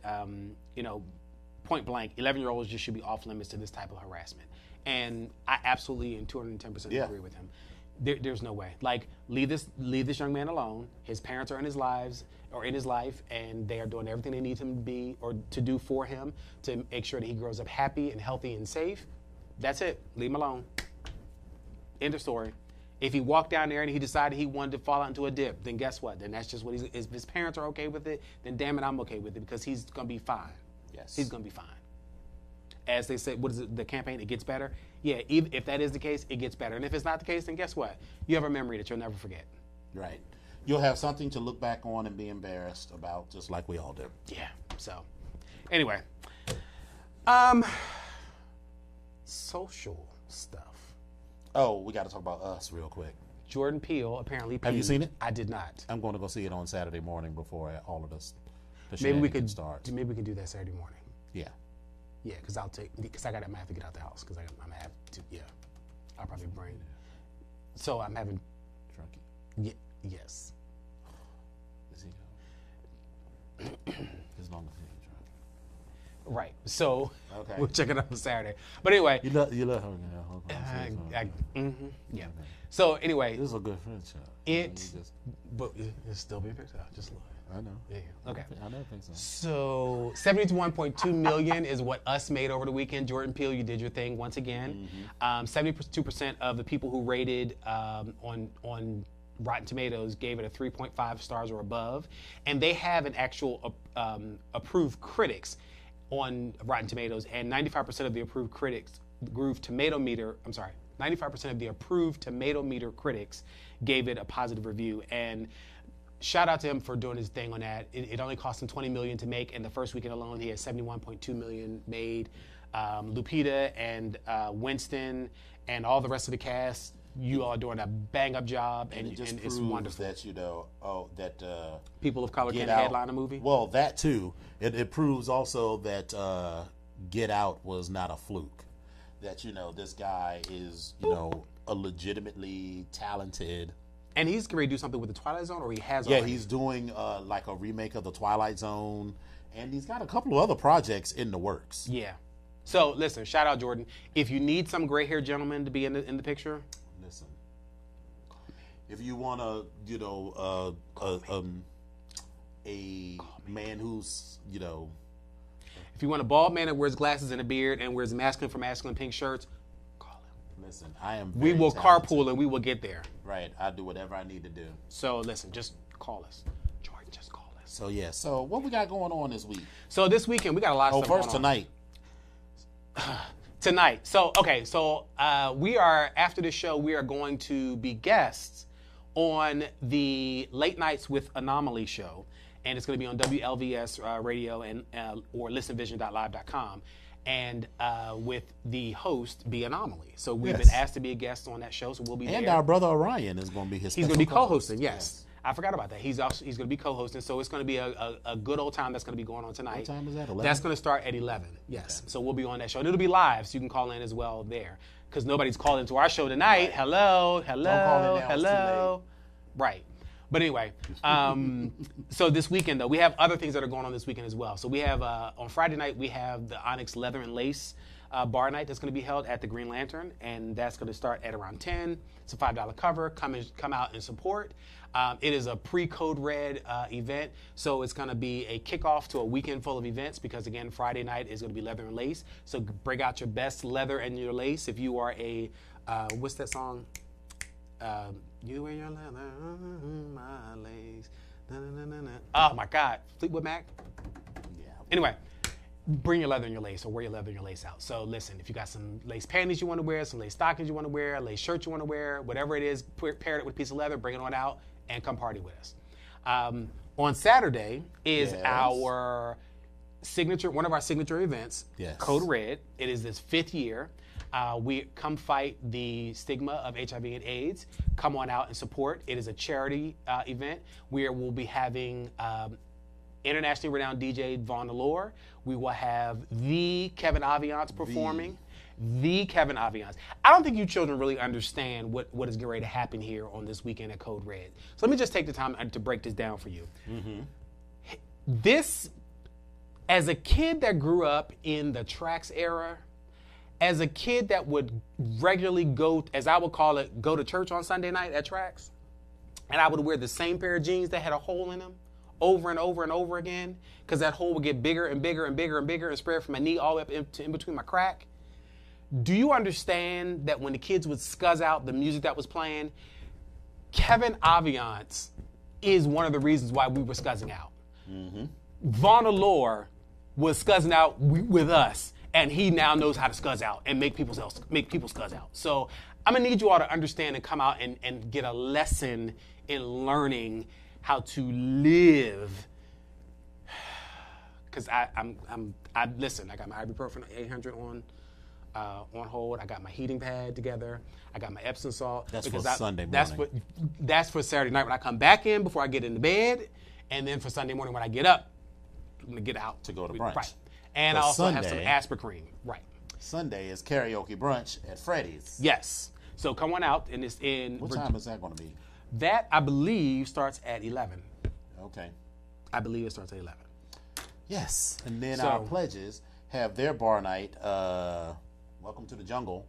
point blank, 11-year-olds just should be off limits to this type of harassment. And I absolutely and 210% agree with him. There's no way. Like, leave this young man alone. His parents are in his life, and they are doing everything they need him to be or to do for him to make sure that he grows up happy and healthy and safe. That's it. Leave him alone. End of story. If he walked down there and he decided he wanted to fall out into a dip, then guess what? Then that's just what if his parents are okay with it, then damn it, I'm okay with it, because he's going to be fine. Yes. He's going to be fine. As they say, what is it, the campaign, it gets better? Yeah, if that is the case, it gets better. And if it's not the case, then guess what? You have a memory that you'll never forget. Right. You'll have something to look back on and be embarrassed about, just like we all do. Yeah, so. Anyway. Social stuff. Oh, we got to talk about Us real quick. Jordan Peele apparently peed. Have you seen it? I did not. I'm going to go see it on Saturday morning before all of this. Maybe we could start. Maybe we could do that Saturday morning. Yeah. Yeah, because I might have to get out the house, because I'm gonna have to. Yeah, I'll probably bring. So I'm having. Drunky. Yes. Is he going? As long as he's drunk. Right. So Okay. we'll check it out on Saturday. But anyway. You let her know. Yeah. So anyway. This is a good friendship. But it's still being picked up. Just look. I know. Yeah. Okay. I never think so. So 71.2 million is what Us made over the weekend. Jordan Peele, you did your thing once again. 72% of the people who rated on Rotten Tomatoes gave it a 3.5 stars or above, and they have an actual approved critics on Rotten Tomatoes, and 95% of the approved critics, 95% of the approved Tomato Meter critics gave it a positive review. And shout out to him for doing his thing on that. It only cost him $20 million to make, and the first weekend alone he had $71.2 million made. Lupita and Winston and all the rest of the cast, you all are doing a bang-up job, and it's wonderful. That that people of color can Out headline a movie. Well, that too. It proves also that Get Out was not a fluke. That this guy is a legitimately talented. And he's going to do something with the Twilight Zone, or he has Yeah, already? he's doing like a remake of the Twilight Zone, and he's got a couple of other projects in the works. Yeah. So listen, shout out Jordan. If you need some gray-haired gentleman to be in the picture, listen. If you want a man who's If you want a bald man that wears glasses and a beard and wears masculine for masculine pink shirts, call him. Listen, I am. We very will talented. carpool and we will get there. Right, I do whatever I need to do. So listen, just call us. Jordan, just call us. So yeah. So what we got going on this week? So this weekend we got a lot of Oh, stuff first going on. Tonight. So we are, after this show, we are going to be guests on the Late Nights with Anomaly show, and it's going to be on WLVS radio and or listenvision.live.com, and with the host be Anomaly. So we've Yes. been asked to be a guest on that show, so we'll be And there. our brother Orion is going to be his. He's going to be special co-hosting, yes. I forgot about that. He's going to be co-hosting, so it's going to be a good old time that's going to be going on tonight. What time is that? 11? That's going to start at 11. Yes. So we'll be on that show, and it'll be live, so you can call in as well there, because nobody's called into our show tonight. Right. Hello. call in now, it's too Hello. Right. But anyway, so this weekend though, we have other things that are going on this weekend as well. So we have on Friday night we have the Onyx Leather and Lace bar night that's going to be held at the Green Lantern, and that's going to start at around 10. It's a $5 cover. Come out and support. It is a pre-Code Red event, so it's going to be a kickoff to a weekend full of events because, again, Friday night is going to be leather and lace. So bring out your best leather and your lace. If you are a, what's that song? You and your leather, my lace. Na, na, na, na. Oh, my God. Fleetwood Mac? Yeah. Anyway, bring your leather and your lace, or wear your leather and your lace out. So listen, if you got some lace panties you want to wear, some lace stockings you want to wear, a lace shirt you want to wear, whatever it is, pair it with a piece of leather, bring it on out, and come party with us. On Saturday is Yes. our signature, one of our signature events, Yes. Code Red. It is this 5th year. We come fight the stigma of HIV and AIDS. Come on out and support. It is a charity event where we'll be having internationally renowned DJ Vaughn Allure. We will have the Kevin Aviance performing. The Kevin Aviance. I don't think you children really understand what is getting ready to happen here on this weekend at Code Red. So let me just take the time to break this down for you. This, as a kid that grew up in the Trax era, as a kid that would regularly go, as I would call it, go to church on Sunday night at Trax, and I would wear the same pair of jeans that had a hole in them over and over and over again, because that hole would get bigger and bigger and bigger and bigger and spread from my knee all the way up in between my crack. Do you understand that when the kids would scuzz out the music that was playing, Kevin Aviance is one of the reasons why we were scuzzing out. Vaughn Allure was scuzzing out with us, and he now knows how to scuzz out and make people scuzz out. So I'm gonna need you all to understand and come out and get a lesson in learning how to live. Because I listen. I got my ibuprofen 800 on hold. I got my heating pad together. I got my Epsom salt. That's because for Sunday That's for Saturday night when I come back in before I get into bed, and then for Sunday morning when I get up, I'm gonna get out To go to brunch. Right, and I But also have some Sunday- Aspercream. Right. Sunday is karaoke brunch at Freddy's. Yes. So come on out, and it's in. What time is that going to be? That I believe starts at 11. Okay. I believe it starts at 11. Yes. And then So- our pledges have their bar night, Welcome to the Jungle.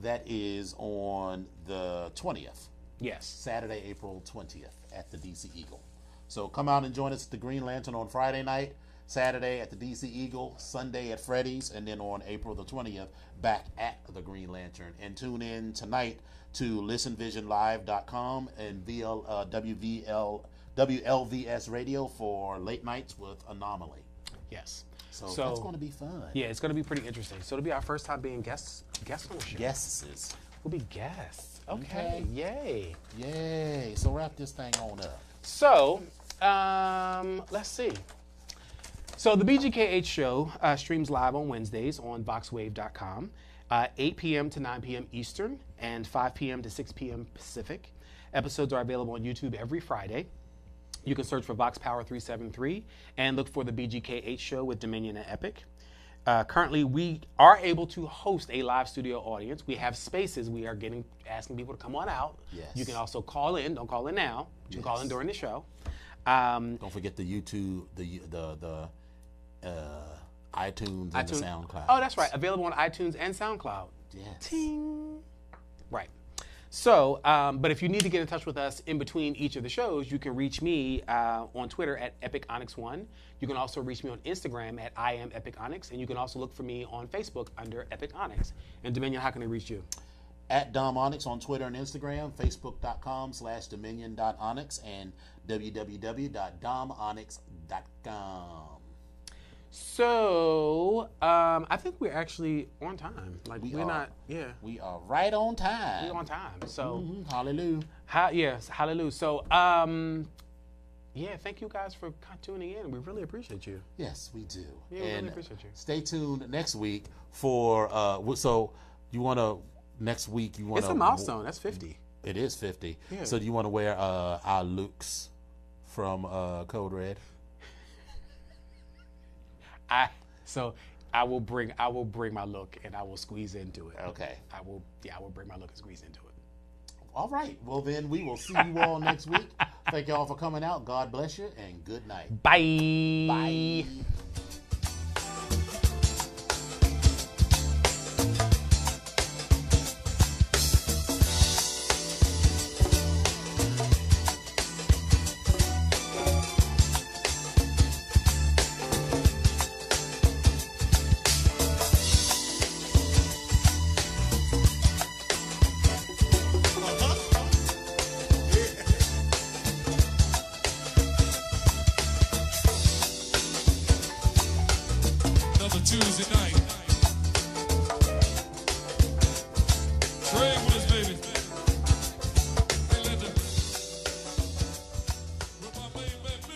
That is on the 20th, Yes. Saturday, April 20th at the DC Eagle. So come out and join us at the Green Lantern on Friday night, Saturday at the DC Eagle, Sunday at Freddy's, and then on April the 20th back at the Green Lantern. And tune in tonight to listenvisionlive.com and WLVS Radio for Late Nights with Anomaly. Yes. So that's going to be fun. Yeah, it's going to be pretty interesting. So it'll be our first time being guests on the show. Guesses. We'll be guests. Okay. Okay. Yay. Yay. So wrap this thing on up. So, let's see. So the BGKH show streams live on Wednesdays on voxwave.com, 8 p.m. to 9 p.m. Eastern and 5 p.m. to 6 p.m. Pacific. Episodes are available on YouTube every Friday. You can search for Vox Power 373 and look for the BGKH show with Dominion and Epic. Currently, we are able to host a live studio audience. We have spaces. We are asking people to come on out. Yes. You can also call in. Don't call in now. You can call in during the show. Don't forget the YouTube, the iTunes and the SoundCloud. Oh, that's right. Available on iTunes and SoundCloud. Yes. Ting. Right. So, but if you need to get in touch with us in between each of the shows, you can reach me on Twitter at EpicOnyx1. You can also reach me on Instagram at I am EpicOnyx, and you can also look for me on Facebook under Epic Onyx. And Dominion, how can they reach you? At Dom Onyx on Twitter and Instagram, Facebook.com/Dominion.Onyx, and www.domonyx.com. So, I think we're actually on time. Like, we're not, yeah. We are right on time. We're on time. So, Hallelujah. Yes, hallelujah. So, yeah, thank you guys for tuning in. We really appreciate you. Yes, we do. Yeah, we and really appreciate you. Stay tuned next week for, so you want to, next week you want to. It's a milestone. That's 50. It is 50. Yeah. So do you want to wear our looks from Code Red? I will bring my look and I will squeeze into it. Okay. I will bring my look and squeeze into it. All right. Well, then we will see you all next week. Thank you all for coming out. God bless you and good night. Bye. Bye.